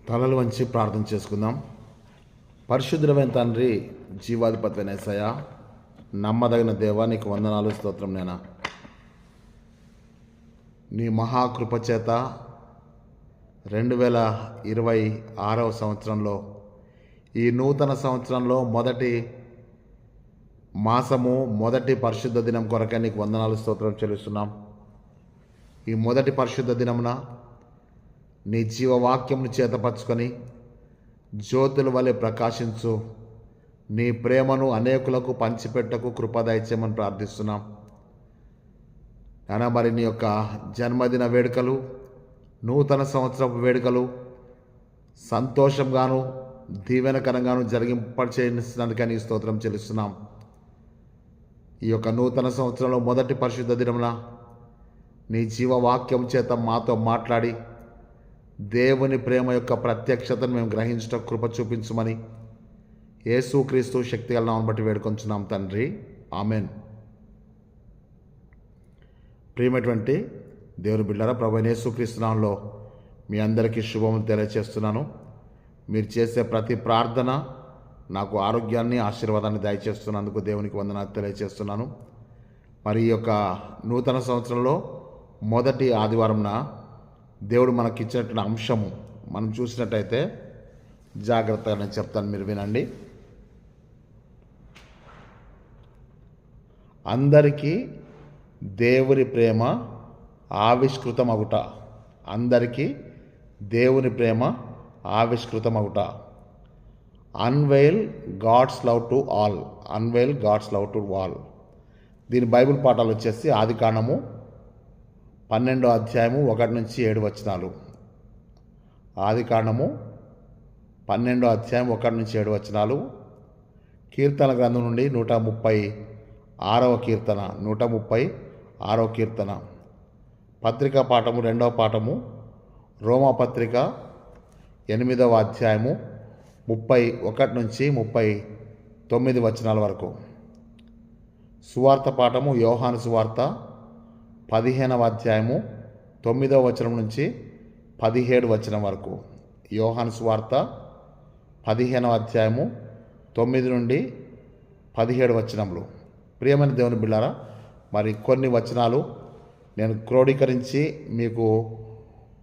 తలలు వంచి ప్రార్థన చేసుకుందాం. పరిశుద్ధమైన తండ్రి, జీవాధిపతి యేసయ్య, నమ్మదగిన దేవా, నీకు వందనాలు, స్తోత్రం. నీ మహాకృప చేత 2026వ సంవత్సరంలో, ఈ నూతన సంవత్సరంలో మొదటి మాసము, మొదటి పరిశుద్ధ దినం కొరకే నీకు వందనాలు, స్తోత్రం చెల్లిస్తున్నాం. ఈ మొదటి పరిశుద్ధ దినమున నీ జీవవాక్యమును చేతపరుచుకొని జ్యోతుల వలె ప్రకాశించు నీ ప్రేమను అనేకులకు పంచిపెట్టకు కృప దయచేయమని ప్రార్థిస్తున్నాం. నానా, మరి నీ యొక్క జన్మదిన వేడుకలు, నూతన సంవత్సరపు వేడుకలు సంతోషంగాను దీవెనకరంగాను జరిగింపచేసినందుకే నీ స్తోత్రం చెల్లిస్తున్నాం. ఈ యొక్క నూతన సంవత్సరంలో మొదటి పరిశుద్ధ దినమున నీ జీవవాక్యం చేత మాతో మాట్లాడి దేవుని ప్రేమ యొక్క ప్రత్యక్షతను మేము గ్రహించట కృప చూపించమని యేసుక్రీస్తు శక్తిగల నామమును బట్టి వేడుకొంచున్నాం తండ్రి, ఆమెన్. ప్రియమైనటువంటి దేవుని బిడ్డలారా, ప్రభువైన యేసుక్రీస్తు నామములో మీ అందరికీ శుభములు తెలియచేస్తున్నాను. మీరు చేసే ప్రతి ప్రార్థన నాకు ఆరోగ్యాన్ని, ఆశీర్వాదాన్ని దయచేస్తున్నందుకు దేవునికి వందనాలు తెలియచేస్తున్నాను. మరి ఈ యొక్క నూతన సంవత్సరంలో మొదటి ఆదివారంన దేవుడు మనకిచ్చినటువంటి అంశము మనం చూసినట్టయితే జాగ్రత్తగా నేను చెప్తాను, మీరు వినండి. అందరికీ దేవుని ప్రేమ ఆవిష్కృతమగుట. అందరికీ దేవుని ప్రేమ ఆవిష్కృతమగుట. Unveil God's love to all. Unveil God's love to all. దీని బైబిల్ పాఠాలు వచ్చేసి ఆదికాండము 12వ అధ్యాయము 1-7 ఆదికాండము 12వ అధ్యాయం 1-7. కీర్తన గ్రంథం నుండి 136వ కీర్తన. 136వ కీర్తన. పత్రికా పాఠము 2వ పాఠము రోమాపత్రిక 8వ అధ్యాయము 31-39 వరకు. సువార్త పాఠము యోహాను సువార్త 15వ అధ్యాయము 9-17 వరకు. యోహాను సువార్త 15వ అధ్యాయము 9-17. ప్రియమైన దేవుని బిడ్డలారా, మరి కొన్ని వచనాలు నేను క్రోడీకరించి మీకు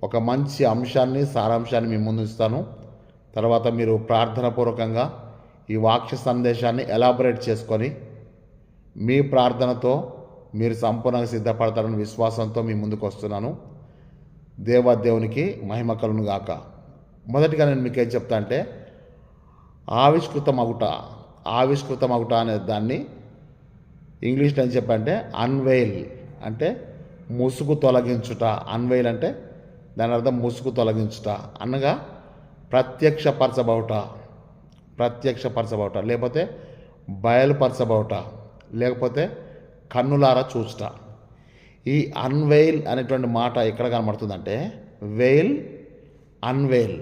ఒక మంచి అంశాన్ని, సారాంశాన్ని మీ ముందు ఇస్తాను. తర్వాత మీరు ప్రార్థనాపూర్వకంగా ఈ వాక్య సందేశాన్ని ఎలాబొరేట్ చేసుకొని మీ ప్రార్థనతో మీరు సంపూర్ణంగా సిద్ధపడతారని విశ్వాసంతో మీ ముందుకు వస్తున్నాను. దేవాదేవునికి మహిమ కలుగును గాక. మొదటిగా నేను మీకు ఏం చెప్తా అంటే, ఆవిష్కృతమగుట. ఆవిష్కృతమగుట అనే దాన్ని ఇంగ్లీష్లో ఏం చెప్పంటే అన్వెయిల్ అంటే ముసుగు తొలగించుట. అన్వెయిల్ అంటే దాని అర్థం ముసుగు తొలగించుట అనగా ప్రత్యక్షపరచబడుట. ప్రత్యక్షపరచబడుట లేకపోతే బయలుపరచబడుట, లేకపోతే కన్నులారా చూచుట. ఈ అన్వెయిల్ అనేటువంటి మాట ఎక్కడ కనబడుతుందంటే వెయిల్, అన్వెయిల్.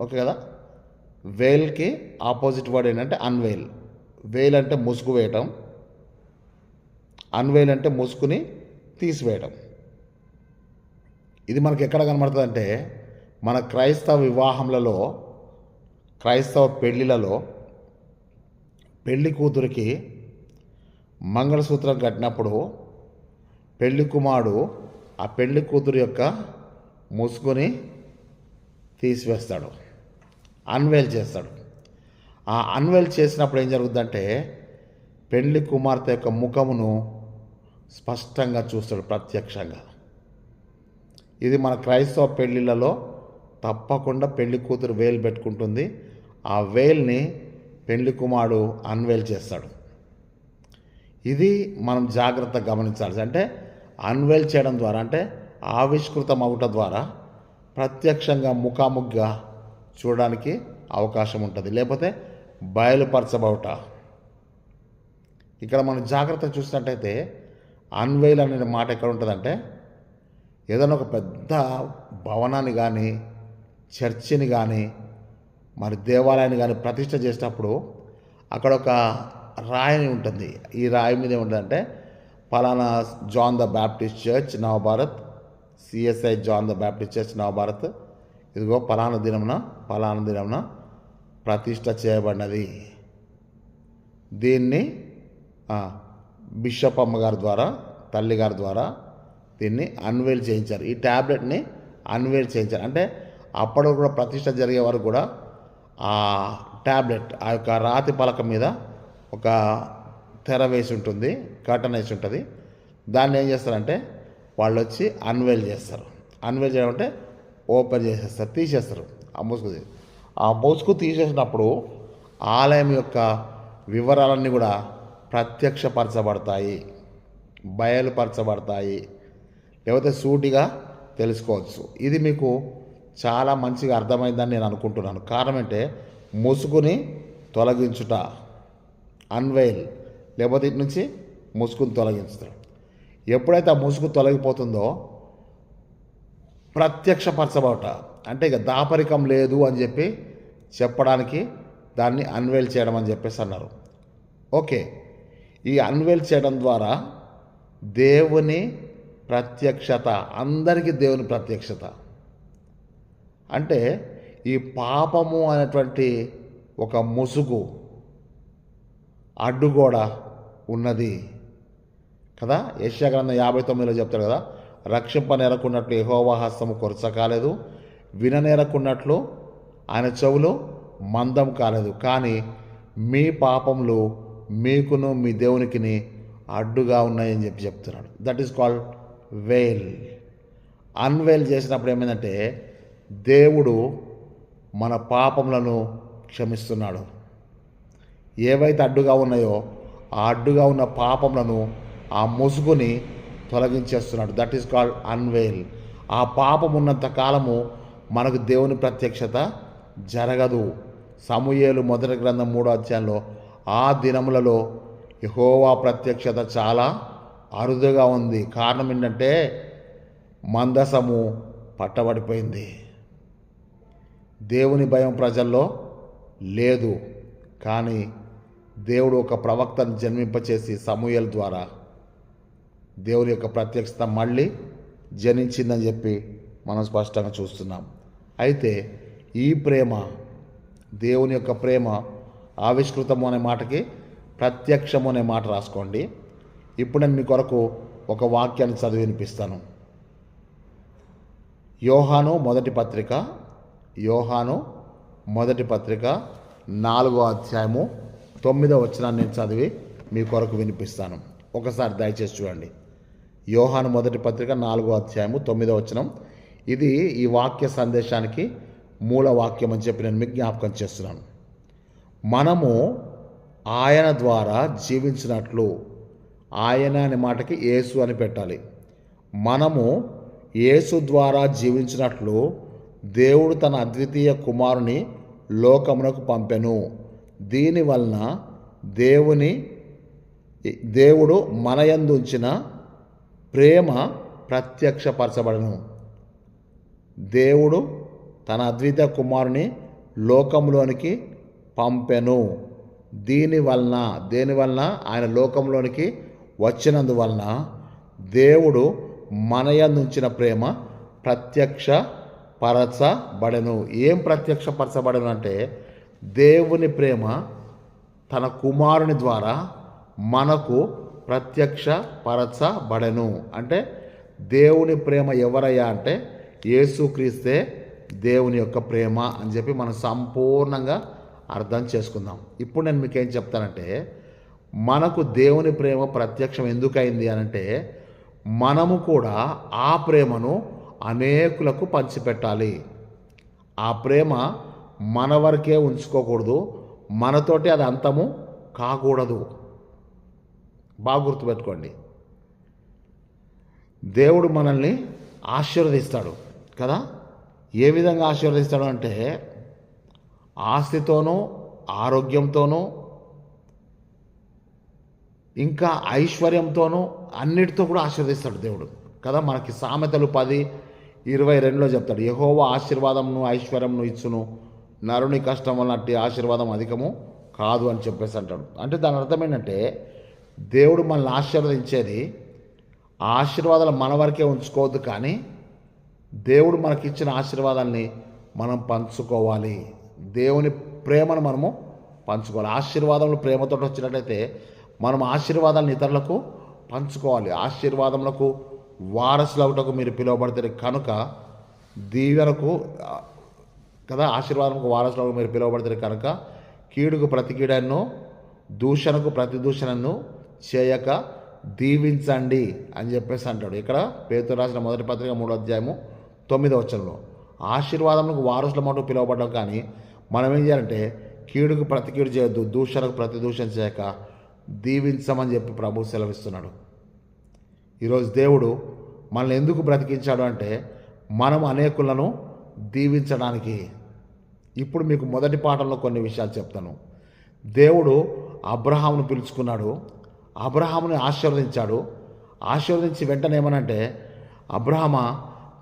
ఓకే కదా. వెయిల్కి ఆపోజిట్ వర్డ్ ఏంటంటే అన్వెయిల్. వెయిల్ అంటే ముసుగు వేయటం, అన్వెయిల్ అంటే ముసుగుని తీసివేయటం. ఇది మనకి ఎక్కడ కనబడుతుందంటే మన క్రైస్తవ వివాహములలో, క్రైస్తవ పెళ్ళిళ్ళలో పెళ్లి కూతురికి మంగళసూత్రం కట్టినప్పుడు పెళ్లి కుమారుడు ఆ పెళ్లి కూతురు యొక్క ముసుగుని తీసివేస్తాడు, అన్వెయిల్ చేస్తాడు. ఆ అన్వెయిల్ చేసినప్పుడు ఏం జరుగుతుందంటే పెళ్లి కుమార్తె యొక్క ముఖమును స్పష్టంగా చూస్తాడు, ప్రత్యక్షంగా. ఇది మన క్రైస్తవ పెళ్ళిళ్ళలో తప్పకుండా పెళ్లి కూతురు వేలు పెట్టుకుంటుంది. ఆ వేల్ని పెళ్లి కుమారుడు అన్వెయిల్ చేస్తాడు. ఇది మనం జాగ్రత్తగా గమనించాల్సి. అంటే అన్వెయిల్ చేయడం ద్వారా, అంటే ఆవిష్కృతం అవటం ద్వారా ప్రత్యక్షంగా ముఖాముఖిగా చూడడానికి అవకాశం ఉంటుంది, లేకపోతే బయలుపరచబడుట. ఇక్కడ మనం జాగ్రత్తగా చూసినట్టయితే అన్వెయిల్ అనే మాట ఎక్కడ ఉంటుందంటే ఏదైనా ఒక పెద్ద భవనాన్ని కానీ, చర్చిని కానీ, మరి దేవాలయాన్ని కానీ ప్రతిష్ఠ చేసేటప్పుడు అక్కడ ఒక రాయి ఉంటుంది. ఈ రాయి మీద ఏముంటుందంటే పలానా John the Baptist church Navbharat, CSI John the Baptist church Navbharat ఇదిగో పలానా దినమున ప్రతిష్ట చేయబడినది. దీన్ని బిషప్ అమ్మగారి ద్వారా, తల్లిగారి ద్వారా దీన్ని అన్వేల్ చేయించారు. ఈ ట్యాబ్లెట్ని అన్వేల్ చేయించారు. అంటే అప్పటి కూడా ప్రతిష్ట జరిగే వరకు కూడా ఆ ట్యాబ్లెట్, ఆ యొక్క రాతి పలక మీద ఒక తెర వేసి ఉంటుంది, కర్టన్ వేసి ఉంటుంది. దాన్ని ఏం చేస్తారంటే వాళ్ళు వచ్చి అన్వేల్ చేస్తారు. అన్వేల్ చేయడం అంటే ఓపెన్ చేసేస్తారు, తీసేస్తారు ఆ ముసుగు తీసేసినప్పుడు ఆలయం యొక్క వివరాలన్నీ కూడా ప్రత్యక్షపరచబడతాయి, బయలుపరచబడతాయి, లేకపోతే సూటిగా తెలుసుకోవచ్చు. ఇది మీకు చాలా మంచిగా అర్థమైందని నేను అనుకుంటున్నాను. కారణం అంటే ముసుగుని తొలగించుట, అన్వెయిల్, లేకపోతే ఇటు నుంచి ముసుగుని తొలగించుతారు. ఎప్పుడైతే ఆ ముసుగు తొలగిపోతుందో ప్రత్యక్షపరచబడట, అంటే ఇక దాపరికం లేదు అని చెప్పి చెప్పడానికి దాన్ని అన్వేల్ చేయడం అని చెప్పేసి అన్నారు. ఓకే, ఈ అన్వేల్ చేయడం ద్వారా దేవుని ప్రత్యక్షత, అందరికీ దేవుని ప్రత్యక్షత. అంటే ఈ పాపము అనేటువంటి ఒక ముసుగు, అడ్డుగోడ ఉన్నది కదా. యెషయా గ్రంథం 59లో చెప్తాడు కదా, రక్షింపనేరకున్నట్లు యెహోవా హస్తము కొరచ కాలేదు, విననేరకున్నట్లు ఆయన చెవులు మందం కాలేదు, కానీ మీ పాపములు మీకును మీ దేవునికిని అడ్డుగా ఉన్నాయని చెప్పి చెప్తున్నాడు. That is called veil. Unveil చేసినప్పుడు ఏమైందంటే దేవుడు మన పాపములను క్షమిస్తున్నాడు. ఏవైతే అడ్డుగా ఉన్నాయో ఆ అడ్డుగా ఉన్న పాపములను, ఆ ముసుగుని తొలగించేస్తున్నాడు. That is called unveil. ఆ పాపం ఉన్నంత కాలము మనకు దేవుని ప్రత్యక్షత జరగదు. సమూయేలు మొదటి గ్రంథం 3వ అధ్యాయంలో ఆ దినములలో యెహోవా ప్రత్యక్షత చాలా అరుదుగా ఉంది. కారణం ఏంటంటే మందసము పట్టబడిపోయింది. దేవుని భయం ప్రజల్లో లేదు. కానీ దేవుడు ఒక ప్రవక్తను జన్మింపచేసి సమూయేలు ద్వారా దేవుని యొక్క ప్రత్యక్షత మళ్ళీ జనించిందని చెప్పి మనం స్పష్టంగా చూస్తున్నాం. అయితే ఈ ప్రేమ, దేవుని యొక్క ప్రేమ ఆవిష్కృతము అనే మాటకి ప్రత్యక్షము అనే మాట రాసుకోండి. ఇప్పుడు నేను మీ కొరకు ఒక వాక్యాన్ని చదివి వినిపిస్తాను. యోహాను మొదటి పత్రిక 4వ అధ్యాయము 9వ వచనాన్ని నేను చదివి మీ కొరకు వినిపిస్తాను. ఒకసారి దయచేసి చూడండి. యోహాను మొదటి పత్రిక 4వ అధ్యాయము 9వ వచనం. ఇది ఈ వాక్య సందేశానికి మూల వాక్యం అని చెప్పి నేను మీకు జ్ఞాపకం చేస్తున్నాను. మనము ఆయన ద్వారా జీవించినట్లు, ఆయన అనే మాటకి యేసు అని పెట్టాలి. మనము యేసు ద్వారా జీవించినట్లు దేవుడు తన అద్వితీయ కుమారుని లోకమునకు పంపెను. దీనివలన దేవుడు మన యందు ఉంచిన ప్రేమ ప్రత్యక్షపరచబడను. దేవుడు తన అద్వితీయ కుమారుని లోకంలోనికి పంపెను. దేనివలన ఆయన లోకంలోనికి వచ్చినందువలన దేవుడు మన యందు ఉంచిన ప్రేమ ప్రత్యక్షపరచబడెను. ఏం ప్రత్యక్షపరచబడను అంటే దేవుని ప్రేమ తన కుమారుని ద్వారా మనకు ప్రత్యక్షపరచబడెను. అంటే దేవుని ప్రేమ ఎవరయ్యా అంటే యేసుక్రీస్తే దేవుని యొక్క ప్రేమ అని చెప్పి మనం సంపూర్ణంగా అర్థం చేసుకుందాం. ఇప్పుడు నేను మీకు ఏం చెప్తానంటే, మనకు దేవుని ప్రేమ ప్రత్యక్షం ఎందుకైంది అనంటే మనము కూడా ఆ ప్రేమను అనేకులకు పంచిపెట్టాలి. ఆ ప్రేమ మన వరకే ఉంచుకోకూడదు, మనతోటి అది అంతము కాకూడదు. బాగా గుర్తుపెట్టుకోండి. దేవుడు మనల్ని ఆశీర్వదిస్తాడు కదా. ఏ విధంగా ఆశీర్వదిస్తాడు అంటే ఆస్తితోనూ, ఆరోగ్యంతోనూ, ఇంకా ఐశ్వర్యంతోనూ, అన్నిటితో కూడా ఆశీర్వదిస్తాడు దేవుడు కదా. మనకి సామెతలు 10:22లో చెప్తాడు, యెహోవా ఆశీర్వాదంను ఐశ్వర్యంను ఇచ్చును, నరుని కష్టం వల్ల అట్టి ఆశీర్వాదం అధికము కాదు అని చెప్పేసి అంటాడు. అంటే దాని అర్థం ఏంటంటే దేవుడు మనల్ని ఆశీర్వదించేది ఆశీర్వాదాలు మన వరకే ఉంచుకోవద్దు, కానీ దేవుడు మనకిచ్చిన ఆశీర్వాదాల్ని మనం పంచుకోవాలి. దేవుని ప్రేమను మనము పంచుకోవాలి. ఆశీర్వాదములు ప్రేమతో వచ్చినట్లయితే మనం ఆశీర్వాదాలను ఇతరులకు పంచుకోవాలి. ఆశీర్వాదములకు వారసులవుటకు మీరు పిలువబడతారు కనుక దీవెనకు కదా, ఆశీర్వాదంకు వారసులకు మీరు పిలువబడతారు కనుక కీడుకు ప్రతి కీడను, దూషణకు ప్రతి దూషణను చేయక దీవించండి అని చెప్పేసి అంటాడు. ఇక్కడ పేతురు రాసిన మొదటి పత్రిక 3వ అధ్యాయము 9వ వచనంలో ఆశీర్వాదములకు వారసుల మటుకు పిలువబడ్డాం. కానీ మనం ఏం చేయాలంటే కీడుకు ప్రతి కీడు చేయొద్దు, దూషణకు ప్రతి దూషణ చేయక దీవించమని చెప్పి ప్రభు సెలవిస్తున్నాడు. ఈరోజు దేవుడు మనల్ని ఎందుకు బ్రతికించాడు అంటే మనం అనేకులను దీవించడానికి. ఇప్పుడు మీకు మొదటి పాఠంలో కొన్ని విషయాలు చెప్తాను. దేవుడు అబ్రహామును పిలుచుకున్నాడు, అబ్రహాముని ఆశీర్వదించాడు. ఆశీర్వదించి వెంటనే ఏమనంటే, అబ్రహమా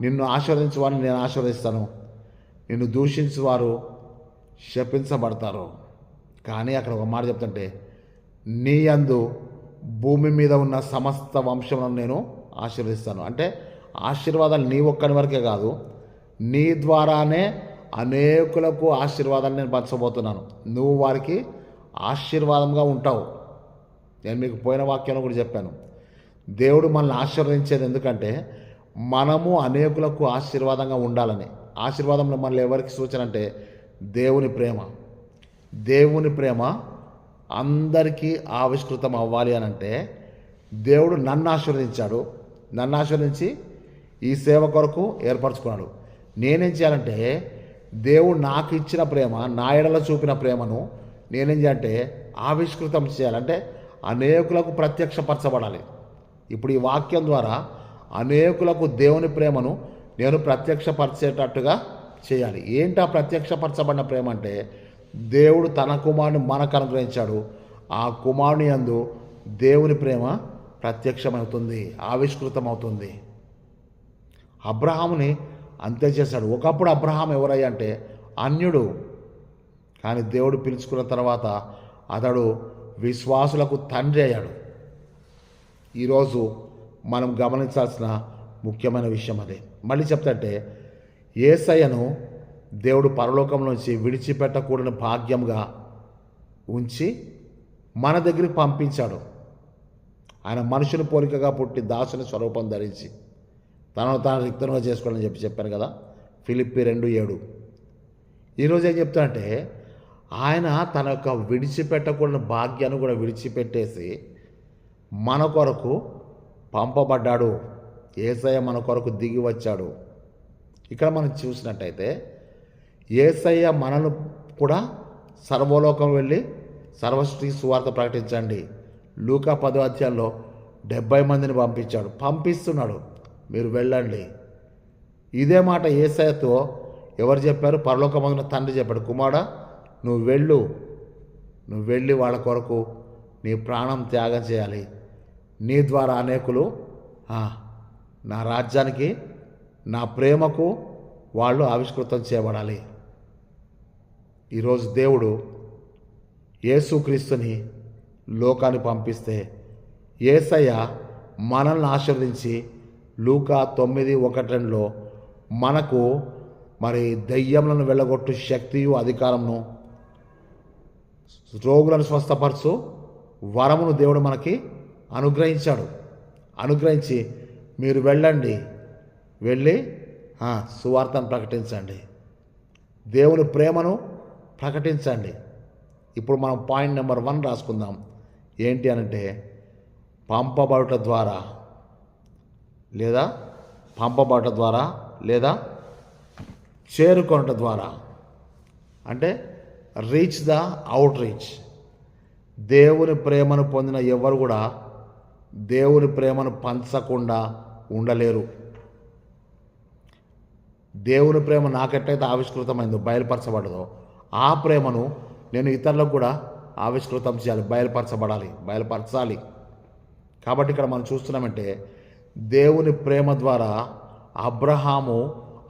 నిన్ను ఆశీర్వదించు వారిని నేను ఆశీర్వదిస్తాను, నిన్ను దూషించు వారు శపించబడతారు. కానీ అక్కడ ఒక మాట చెప్తుంటే, నీ యందు భూమి మీద ఉన్న సమస్త వంశములను నేను ఆశీర్వదిస్తాను. అంటే ఆశీర్వాదాలు నీ ఒక్కని వరకే కాదు, నీ ద్వారానే అనేకులకు ఆశీర్వాదాలు నేను పంచబోతున్నాను. నువ్వు వారికి ఆశీర్వాదంగా ఉంటావు. నేను మీకు పోయిన వాక్యంలో కూడా చెప్పాను, దేవుడు మనల్ని ఆశీర్వదించేది ఎందుకంటే మనము అనేకులకు ఆశీర్వాదంగా ఉండాలని. ఆశీర్వాదంలో మనల్ని ఎవరికి సూచన అంటే దేవుని ప్రేమ. దేవుని ప్రేమ అందరికీ ఆవిష్కృతం అవ్వాలి అని అంటే దేవుడు నన్ను ఆశీర్వదించాడు, నన్ను ఆశీర్వదించి ఈ సేవ కొరకు ఏర్పరచుకున్నాడు. నేనేం చేయాలంటే దేవుడు నాకు ఇచ్చిన ప్రేమ, నా ఎడలో చూపిన ప్రేమను నేనేం చేయాలంటే ఆవిష్కృతం చేయాలంటే అనేకులకు ప్రత్యక్షపరచబడాలి. ఇప్పుడు ఈ వాక్యం ద్వారా అనేకులకు దేవుని ప్రేమను నేను ప్రత్యక్షపరిచేటట్టుగా చేయాలి. ఏంటి ఆ ప్రత్యక్షపరచబడిన ప్రేమ అంటే దేవుడు తన కుమారుని మనకు అనుగ్రహించాడు. ఆ కుమారుని యందు దేవుని ప్రేమ ప్రత్యక్షమవుతుంది, ఆవిష్కృతమవుతుంది. అబ్రహాముని అంతే చేశాడు. ఒకప్పుడు అబ్రహాం ఎవరయ్యా అంటే అన్యుడు, కానీ దేవుడు పిలుచుకున్న తర్వాత అతడు విశ్వాసులకు తండ్రి అయ్యాడు. ఈరోజు మనం గమనించాల్సిన ముఖ్యమైన విషయం అదే. మళ్ళీ చెప్తుంటే యేసయ్యను దేవుడు పరలోకం నుంచి విడిచిపెట్టకూడని భాగ్యంగా ఉంచి మన దగ్గరికి పంపించాడు. ఆయన మనుషుని పోలికగా పుట్టి దాసుని స్వరూపం ధరించి తనను తాను రిక్తంగా చేసుకోవాలని చెప్పాను కదా, ఫిలిప్పీ 2:7. ఈరోజు ఏం చెప్తానంటే ఆయన తన యొక్క విడిచిపెట్టకూడని భాగ్యాన్ని కూడా విడిచిపెట్టేసి మన కొరకు పంపబడ్డాడు. యేసయ్య మన కొరకు దిగి వచ్చాడు. ఇక్కడ మనం చూసినట్టయితే యేసయ్య మనను కూడా సర్వలోకం వెళ్ళి సర్వసృష్టి సువార్త ప్రకటించండి. లూకా 10వ అధ్యాయంలో 70 మందిని పంపిస్తున్నాడు, మీరు వెళ్ళండి. ఇదే మాట యేసయ్యతో ఎవరు చెప్పారు? పరలోకమందున తండ్రి చెప్పాడు, కుమారుడా నువ్వు వెళ్ళి వాళ్ళ కొరకు నీ ప్రాణం త్యాగం చేయాలి. నీ ద్వారా అనేకులు నా రాజ్యానికి, నా ప్రేమకు వాళ్ళు ఆవిష్కృతం చేయబడాలి. ఈరోజు దేవుడు యేసుక్రీస్తుని లోకాన్ని పంపిస్తే యేసయ్య మనల్ని ఆశీర్వదించి లూకా 9:1-2లో మనకు మరి దయ్యములను వెళ్ళగొట్టు శక్తియు అధికారమును, రోగులను స్వస్థపరచు వరమును దేవుడు మనకి అనుగ్రహించాడు. అనుగ్రహించి మీరు వెళ్ళి సువార్తను ప్రకటించండి, దేవుని ప్రేమను ప్రకటించండి. ఇప్పుడు మనం పాయింట్ నెంబర్ 1 రాసుకుందాం. ఏంటి అనంటే పంపబడుట ద్వారా లేదా చేరుకొనట ద్వారా, అంటే రీచ్ ద అవుట్ రీచ్. దేవుని ప్రేమను పొందిన ఎవరు కూడా దేవుని ప్రేమను పంచకుండా ఉండలేరు. దేవుని ప్రేమ నాకెట్టయితే ఆవిష్కృతమైందో, బయలుపరచబడదో, ఆ ప్రేమను నేను ఇతరులకు కూడా ఆవిష్కృతం చేయాలి, బయలుపరచాలి. కాబట్టి ఇక్కడ మనం చూస్తున్నామంటే దేవుని ప్రేమ ద్వారా అబ్రహాము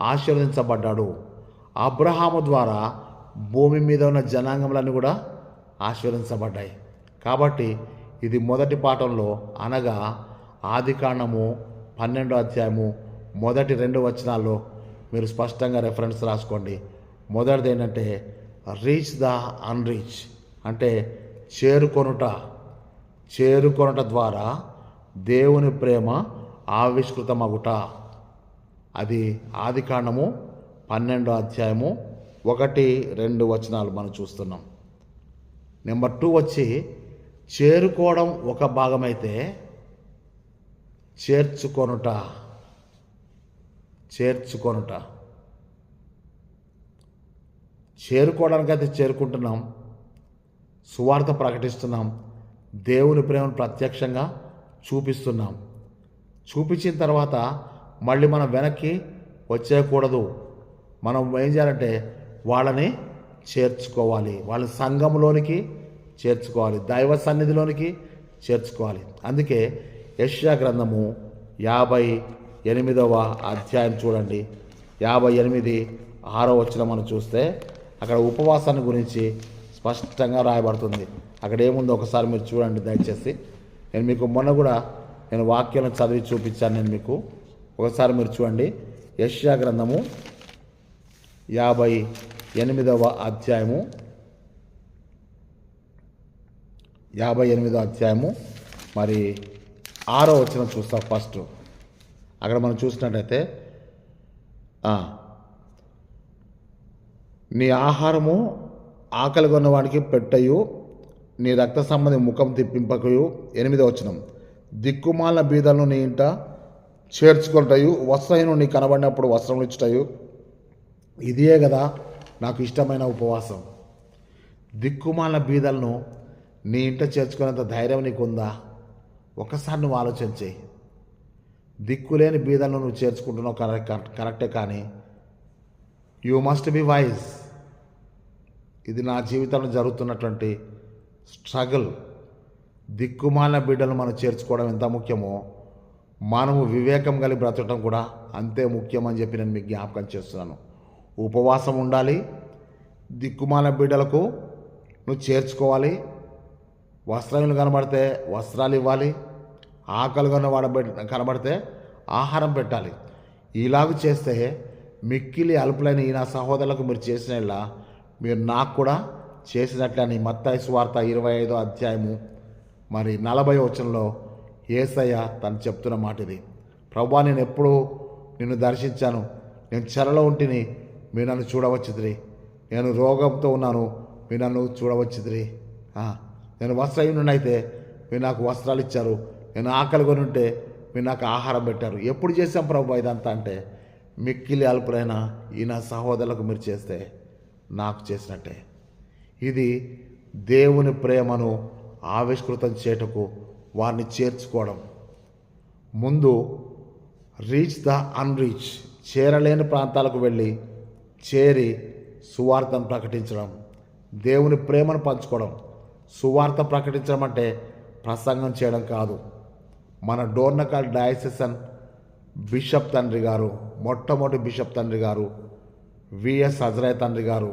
ఆశీర్వదించబడ్డాడు. అబ్రహాము ద్వారా భూమి మీద ఉన్న జనాంగములన్నీ కూడా ఆశీర్వదించబడ్డాయి. కాబట్టి ఇది మొదటి పాఠంలో, అనగా ఆదికాండము 12వ అధ్యాయము మొదటి 2 వచనాల్లో మీరు స్పష్టంగా రెఫరెన్స్ రాసుకోండి. మొదటిది ఏంటంటే రీచ్ ద అన్రీచ్, అంటే చేరుకొనుట ద్వారా దేవుని ప్రేమ ఆవిష్కృతమగుట. అది ఆదికాండము 12వ అధ్యాయము 1-2 వచనాలు మనం చూస్తున్నాం. నెంబర్ 2 వచ్చి చేరుకోవడం ఒక భాగమైతే చేర్చుకొనుట. చేరుకోవడానికైతే చేరుకుంటున్నాం, సువార్త ప్రకటిస్తున్నాం, దేవుని ప్రేమను ప్రత్యక్షంగా చూపిస్తున్నాం. చూపించిన తర్వాత మళ్ళీ మనం వెనక్కి వచ్చేయకూడదు. మనం ఏం చేయాలంటే వాళ్ళని చేర్చుకోవాలి, వాళ్ళ సంఘంలోనికి చేర్చుకోవాలి, దైవ సన్నిధిలోనికి చేర్చుకోవాలి. అందుకే యెషయా గ్రంథము 58వ అధ్యాయం చూడండి, 58:6 వచనం మనం చూస్తే అక్కడ ఉపవాసాన్ని గురించి స్పష్టంగా రాయబడుతుంది. అక్కడ ఏముందో ఒకసారి మీరు చూడండి దయచేసి. నేను మీకు మొన్న కూడా వాక్యాలను చదివి చూపించాను. నేను మీకు ఒకసారి మీరు చూడండి. యెషయా గ్రంథము 58వ అధ్యాయము 6వ వచనం చూస్తాం. ఫస్ట్ అక్కడ మనం చూసినట్టయితే నీ ఆహారము ఆకలి కొన్నవాడికి పెట్టయు, నీ రక్త సంబంధి ముఖం తిప్పింపకయు. 8వ వచనం దిక్కుమాలిన బీదలను నీ ఇంట చేర్చుకుంటాయు, వస్త్రహీను నీ కనబడినప్పుడు వస్త్రములు ఇచ్చుటయు. ఇదే కదా నాకు ఇష్టమైన ఉపవాసం. దిక్కుమాలిన బీదలను నీ ఇంట చేర్చుకునేంత ధైర్యం నీకుందా? ఒకసారి నువ్వు ఆలోచించి. దిక్కులేని బీదలను నువ్వు చేర్చుకుంటున్నావు కరెక్టే, కానీ యూ మస్ట్ బి వైజ్. ఇది నా జీవితంలో జరుగుతున్నటువంటి స్ట్రగుల్. దిక్కుమాలిన బిడ్డలు మనం చేర్చుకోవడం ఎంత ముఖ్యమో మనము వివేకం కలిగి బ్రతకడం కూడా అంతే ముఖ్యమని చెప్పి నేను మీకు జ్ఞాపకం చేస్తున్నాను. ఉపవాసం ఉండాలి, దిక్కుమాలిన బిడ్డలకు నువ్వు చేర్చుకోవాలి, వస్త్రములు కనబడితే వస్త్రాలు ఇవ్వాలి, ఆకలి కనబడితే ఆహారం పెట్టాలి. ఇలాగ చేస్తే మిక్కిలి అల్పులైన ఈ నా సహోదరులకు మీరు చేసినలా మీరు నాకు కూడా చేసినట్లే అని మత్తయి సువార్త 25వ అధ్యాయము 40వ వచనంలో యేసయ్య తను చెప్తున్న మాట ఇది. ప్రభువా, నేను ఎప్పుడు నిన్ను దర్శించాను, నేను చెరలో ఉంటిని, మీరు నన్ను చూడవచ్చుదిరి. నేను రోగంతో ఉన్నాను, మీరు నన్ను చూడవచ్చుదిరి. నేను వస్త్రహీనుడైతే మీరు నాకు వస్త్రాలు ఇచ్చారు, నేను ఆకలి కొని ఉంటే మీరు నాకు ఆహారం పెట్టారు. ఎప్పుడు చేశాం ప్రభు ఇదంతా అంటే మిక్కిలి అల్పులైన ఈ నా సహోదరులకు మీరు చేస్తే నాకు చేసినట్టే. ఇది దేవుని ప్రేమను ఆవిష్కృతం చేయటకు వారిని చేర్చుకోవడం. ముందు రీచ్ ద అన్రీచ్, చేరలేని ప్రాంతాలకు వెళ్ళి చేరి సువార్తను ప్రకటించడం, దేవుని ప్రేమను పంచుకోవడం. సువార్త ప్రకటించడం అంటే ప్రసంగం చేయడం కాదు. మన డోర్నకల్ డయాసిసన్ బిషప్ తండ్రి గారు, మొట్టమొదటి బిషప్ తండ్రి గారు విఎస్ హజరయ్య తండ్రి గారు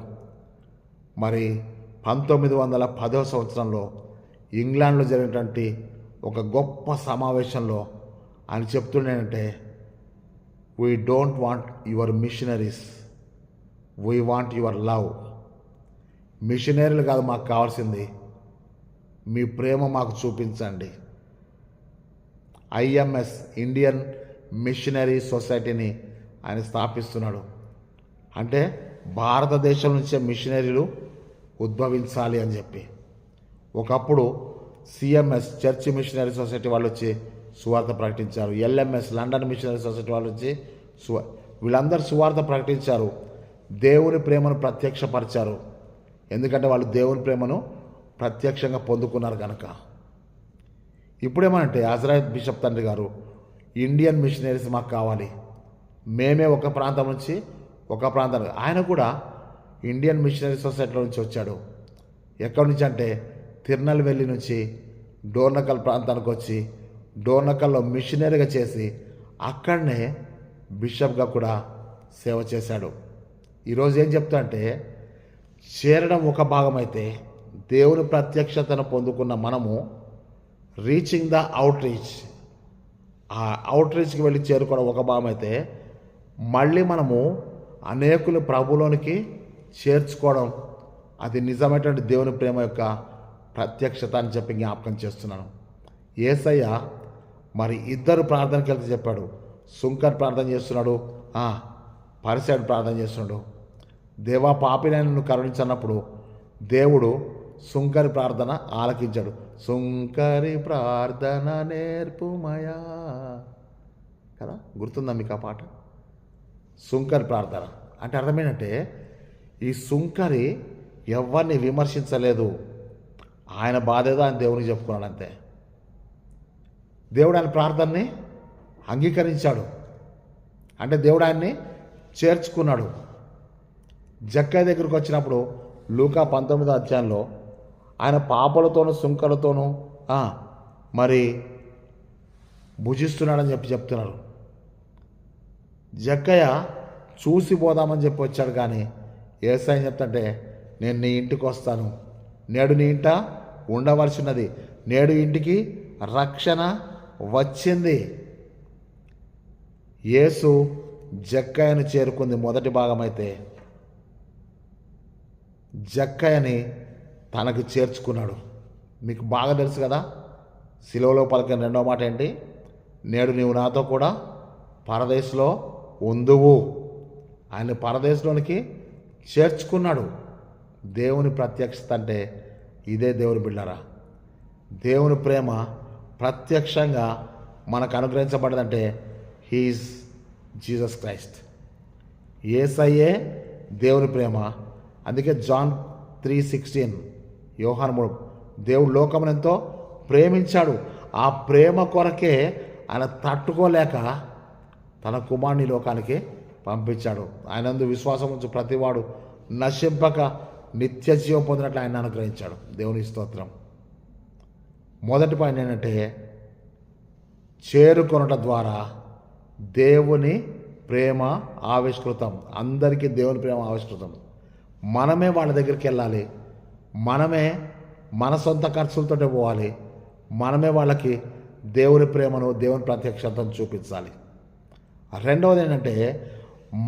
1910వ సంవత్సరంలో ఇంగ్లాండ్లో జరిగినటువంటి ఒక గొప్ప సమావేశంలో ఆయన చెప్తుండేంటే, we don't want your missionaries, we want your love. మిషనరీలు కాదు మాకు కావాల్సింది, మీ ప్రేమ మాకు చూపించండి. IMS ఇండియన్ మిషనరీ సొసైటీని ఆయన స్థాపిస్తున్నాడు. అంటే భారతదేశం నుంచే మిషనరీలు ఉద్భవించాలి అని చెప్పి. ఒకప్పుడు CMS చర్చ్ మిషనరీ సొసైటీ వాళ్ళు వచ్చి సువార్త ప్రకటించారు. LMS లండన్ మిషనరీ సొసైటీ వాళ్ళు వచ్చి వీళ్ళందరూ సువార్త ప్రకటించారు, దేవుని ప్రేమను ప్రత్యక్షపరిచారు. ఎందుకంటే వాళ్ళు దేవుని ప్రేమను ప్రత్యక్షంగా పొందుకున్నారు కనుక. ఇప్పుడేమనంటే హజరత్ బిషప్ తండ్రి గారు, ఇండియన్ మిషనరీస్ మాకు కావాలి, మేమే ఒక ప్రాంతం నుంచి ఒక ప్రాంతానికి. ఆయన కూడా ఇండియన్ మిషనరీ సొసైటీలో నుంచి వచ్చాడు. ఎక్కడి నుంచి అంటే తిరునల్వేలి నుంచి డోర్నకల్ ప్రాంతానికి వచ్చి డోర్నకల్లో మిషనరీగా చేసి అక్కడనే బిషప్గా కూడా సేవ చేశాడు. ఈరోజు ఏం చెప్తా అంటే, చేరడం ఒక భాగమైతే దేవుని ప్రత్యక్షతను పొందుకున్న మనము రీచింగ్ ద అవుట్ రీచ్, ఆ అవుట్ రీచ్కి వెళ్ళి చేరుకోవడం ఒక భాగం అయితే, మళ్ళీ మనము అనేకులు ప్రభులోనికి చేర్చుకోవడం, అది నిజమైనటువంటి దేవుని ప్రేమ యొక్క ప్రత్యక్షత అని చెప్పి జ్ఞాపకం చేస్తున్నాను. యేసయ్య మరి ఇద్దరు ప్రార్థనకి వెళ్తే చెప్పాడు. సుంకర్ ప్రార్థన చేస్తున్నాడు, పరిసైడు ప్రార్థన చేస్తున్నాడు. దేవా పాపినైన నువ్వు కరుణించన్నప్పుడు దేవుడు సుంకరి ప్రార్థన ఆలకించాడు. సుంకరి ప్రార్థన నేర్పుమయా కదా, గుర్తుందా మీకు ఆ పాట? సుంకరి ప్రార్థన అంటే అర్థమేంటంటే ఈ సుంకరి ఎవరిని విమర్శించలేదు. ఆయన బాధ ఏదో ఆయన దేవునికి చెప్పుకున్నాడు అంతే. దేవుడు ఆయన ప్రార్థనని అంగీకరించాడు. అంటే దేవుడు ఆయన్ని చేర్చుకున్నాడు. జక్కయ్య దగ్గరికి వచ్చినప్పుడు లూకా 19వ అధ్యాయంలో ఆయన పాపలతోనూ సుంకలతోనూ మరి భుజిస్తున్నాడని చెప్తున్నారు. జక్కయ్య చూసి పోదామని చెప్పి వచ్చాడు. కానీ యేసయ్య చెప్తుంటే నేను నీ ఇంటికి వస్తాను, నేడు నీ ఇంట ఉండవలసినది, నేడు ఇంటికి రక్షణ వచ్చింది. యేసు జక్కయ్యను చేరుకుంది మొదటి భాగం అయితే, జక్కయ్యని తనకు చేర్చుకున్నాడు. మీకు బాగా తెలుసు కదా, శిలువలో పలికిన రెండో మాట ఏంటి? నేడు నీవు నాతో కూడా పరదేశంలో ఉందువు. ఆయన పరదేశంలోనికి చేర్చుకున్నాడు. దేవుని ప్రత్యక్షత అంటే ఇదే దేవుని బిడ్డలారా. దేవుని ప్రేమ ప్రత్యక్షంగా మనకు అనుగ్రహించబడదంటే హీఈస్ జీసస్ క్రైస్ట్. యేసయ్యే దేవుని ప్రేమ. అందుకే జాన్ 3:16 యోహాను 3 దేవుడు లోకమును ఎంతో ప్రేమించాడు, ఆ ప్రేమ కొరకే ఆయన తట్టుకోలేక తన కుమారుని లోకానికి పంపించాడు. ఆయనందు విశ్వాసం ఉంచి ప్రతివాడు నశింపక నిత్య జీవం పొందినట్లు ఆయన అనుగ్రహించాడు. దేవుని స్తోత్రం. మొదటి పాయింట్ ఏంటంటే చేరుకొనటం ద్వారా దేవుని ప్రేమ ఆవిష్కృతం. అందరికీ దేవుని ప్రేమ ఆవిష్కృతం. మనమే వాళ్ళ దగ్గరికి వెళ్ళాలి, మనమే మన సొంత ఖర్చులతో పోవాలి, మనమే వాళ్ళకి దేవుని ప్రేమను దేవుని ప్రత్యక్షతను చూపించాలి. రెండవది ఏంటంటే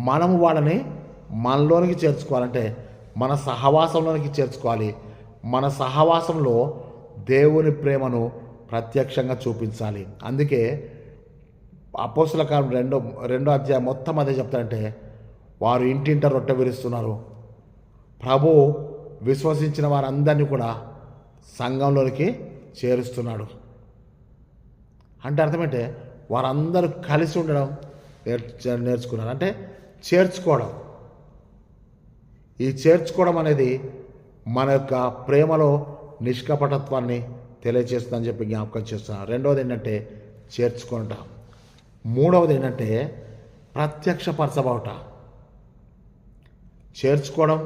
మనము వాళ్ళని మనలోనికి చేర్చుకోవాలంటే మన సహవాసంలోనికి చేర్చుకోవాలి. మన సహవాసంలో దేవుని ప్రేమను ప్రత్యక్షంగా చూపించాలి. అందుకే అపోస్తుల కార్యం 2వ అధ్యాయం మొత్తం అదే చెప్తారంటే వారు ఇంటింట రొట్టె విరుస్తున్నారు. ప్రభు విశ్వసించిన వారందరినీ కూడా సంఘంలోనికి చేరుస్తున్నాడు. అంటే అర్థమంటే వారందరూ కలిసి ఉండడం నేర్చుకున్నారు. అంటే చేర్చుకోవడం. ఈ చేర్చుకోవడం అనేది మన యొక్క ప్రేమలో నిష్కపటత్వాన్ని తెలియజేస్తుందని చెప్పి జ్ఞాపకం చేస్తున్నారు. రెండవది ఏంటంటే చేర్చుకుంట. మూడవది ఏంటంటే ప్రత్యక్షపరచబడట. చేర్చుకోవడం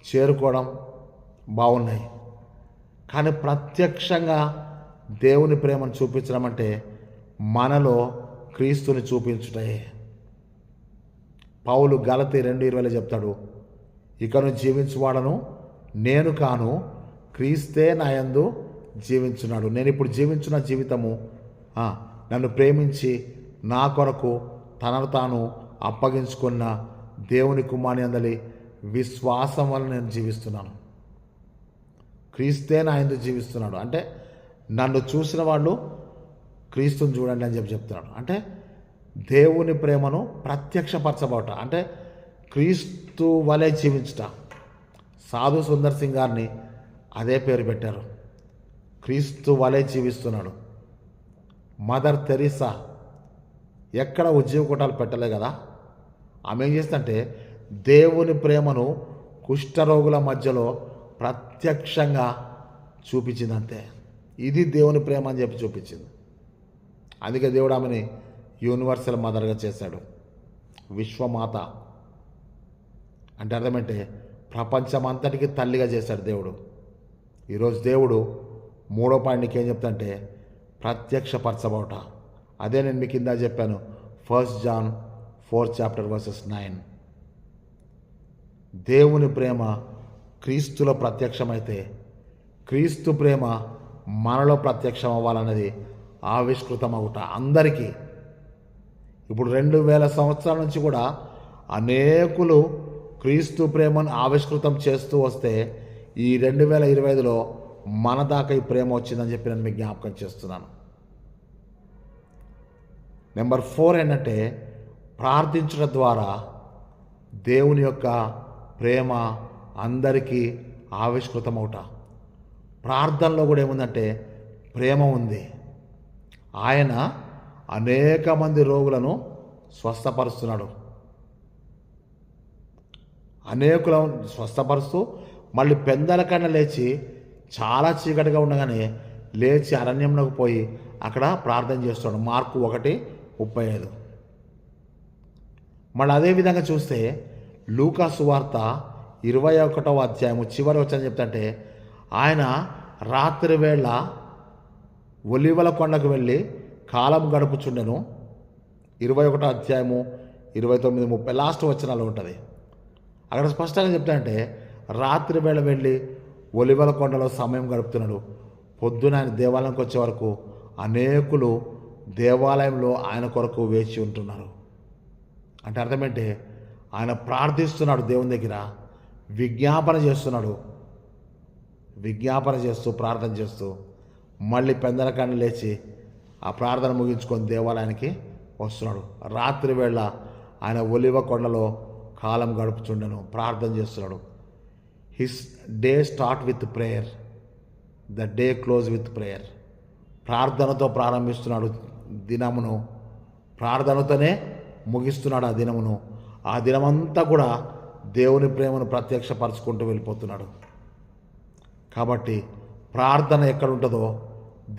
చేరుకోవడం బాగున్నాయి, కానీ ప్రత్యక్షంగా దేవుని ప్రేమను చూపించడం అంటే మనలో క్రీస్తుని చూపించుటే. పౌలు గలతీ 2:20 చెప్తాడు, ఇకను జీవించువాడను నేను కాను, క్రీస్తే నాయందు జీవించున్నాడు. నేను ఇప్పుడు జీవించున్న జీవితము నన్ను ప్రేమించి నా కొరకు తనను తాను అప్పగించుకున్న దేవుని కుమారుని అందలి విశ్వాసం వల్ల నేను జీవిస్తున్నాను. క్రీస్తే నాయందు జీవిస్తున్నాడు అంటే నన్ను చూసిన వాళ్ళు క్రీస్తుని చూడండి అని చెప్తున్నాడు. అంటే దేవుని ప్రేమను ప్రత్యక్షపరచబడట అంటే క్రీస్తు వలె జీవించుట. సాధు సుందర్ సింగ్ గారిని అదే పేరు పెట్టారు, క్రీస్తు వలె జీవిస్తున్నాడు. మదర్ తెరీసా ఎక్కడ ఉద్యోగ కూటాలు పెట్టలే కదా, ఆమె ఏం చేస్తుందంటే దేవుని ప్రేమను కుష్ఠరోగుల మధ్యలో ప్రత్యక్షంగా చూపించిందంతే. ఇది దేవుని ప్రేమ అని చెప్పి చూపించింది. అందుకే దేవుడు ఆమెని యూనివర్సల్ మదర్గా చేశాడు, విశ్వమాత. అంటే అర్థమంటే ప్రపంచమంతటికి తల్లిగా చేశాడు దేవుడు. ఈరోజు దేవుడు మూడో పాయింట్కి ఏం చెప్తాంటే ప్రత్యక్షపరచబోట. అదే నేను మీకు కింద చెప్పాను, 1 John 4:9. దేవుని ప్రేమ క్రీస్తులో ప్రత్యక్షమైతే క్రీస్తు ప్రేమ మనలో ప్రత్యక్షం అవ్వాలన్నది ఆవిష్కృతం అవుట అందరికీ. ఇప్పుడు 2000 సంవత్సరాల నుంచి కూడా అనేకులు క్రీస్తు ప్రేమను ఆవిష్కృతం చేస్తూ వస్తే ఈ 2025లో మన దాకా ఈ ప్రేమ వచ్చిందని చెప్పి నేను మీకు జ్ఞాపకం చేస్తున్నాను. నెంబర్ 4 ఏంటంటే ప్రార్థించడం ద్వారా దేవుని యొక్క ప్రేమ అందరికీ ఆవిష్కృతమవుట. ప్రార్థనలో కూడా ఏముందంటే ప్రేమ ఉంది. ఆయన అనేక మంది రోగులను స్వస్థపరుస్తున్నాడు. అనేకులను స్వస్థపరుస్తూ మళ్ళీ పెందల కన్నా లేచి చాలా చీకటిగా ఉండగానే లేచి అరణ్యంలోకి పోయి అక్కడ ప్రార్థన చేస్తున్నాడు. మార్కు 1:35. మళ్ళీ అదేవిధంగా చూస్తే లూకా సువార్త 21వ అధ్యాయము చివరి వచ్చని చెప్తుంటే ఆయన రాత్రి వేళ ఒలివల కొండకు వెళ్ళి కాలం గడుపుచుండెను. 21వ అధ్యాయము 29, 30 లాస్ట్ వచనాలు ఉంటుంది. అక్కడ స్పష్టంగా చెప్తానంటే రాత్రి వేళ వెళ్ళి ఒలివల కొండలో సమయం గడుపుతున్నాడు. పొద్దున ఆయన దేవాలయంకి వచ్చే వరకు అనేకులు దేవాలయంలో ఆయన కొరకు వేచి ఉంటున్నారు. అంటే అర్థమేంటే ఆయన ప్రార్థిస్తున్నాడు, దేవుని దగ్గర విజ్ఞాపన చేస్తున్నాడు. విజ్ఞాపన చేస్తూ ప్రార్థన చేస్తూ మళ్ళీ పెందలకాన్ని లేచి ఆ ప్రార్థన ముగించుకొని దేవాలయానికి వస్తున్నాడు. రాత్రి వేళ ఆయన ఒలివ కొండలో కాలం గడుపుచుండెను, ప్రార్థన చేస్తున్నాడు. His day start with prayer, the day close with prayer. ప్రార్థనతో ప్రారంభిస్తున్నాడు దినమును, ప్రార్థనతోనే ముగిస్తున్నాడు ఆ దినమును. ఆ దినమంతా కూడా దేవుని ప్రేమను ప్రత్యక్షపరచుకుంటూ వెళ్ళిపోతున్నాడు. కాబట్టి ప్రార్థన ఎక్కడ ఉంటుందో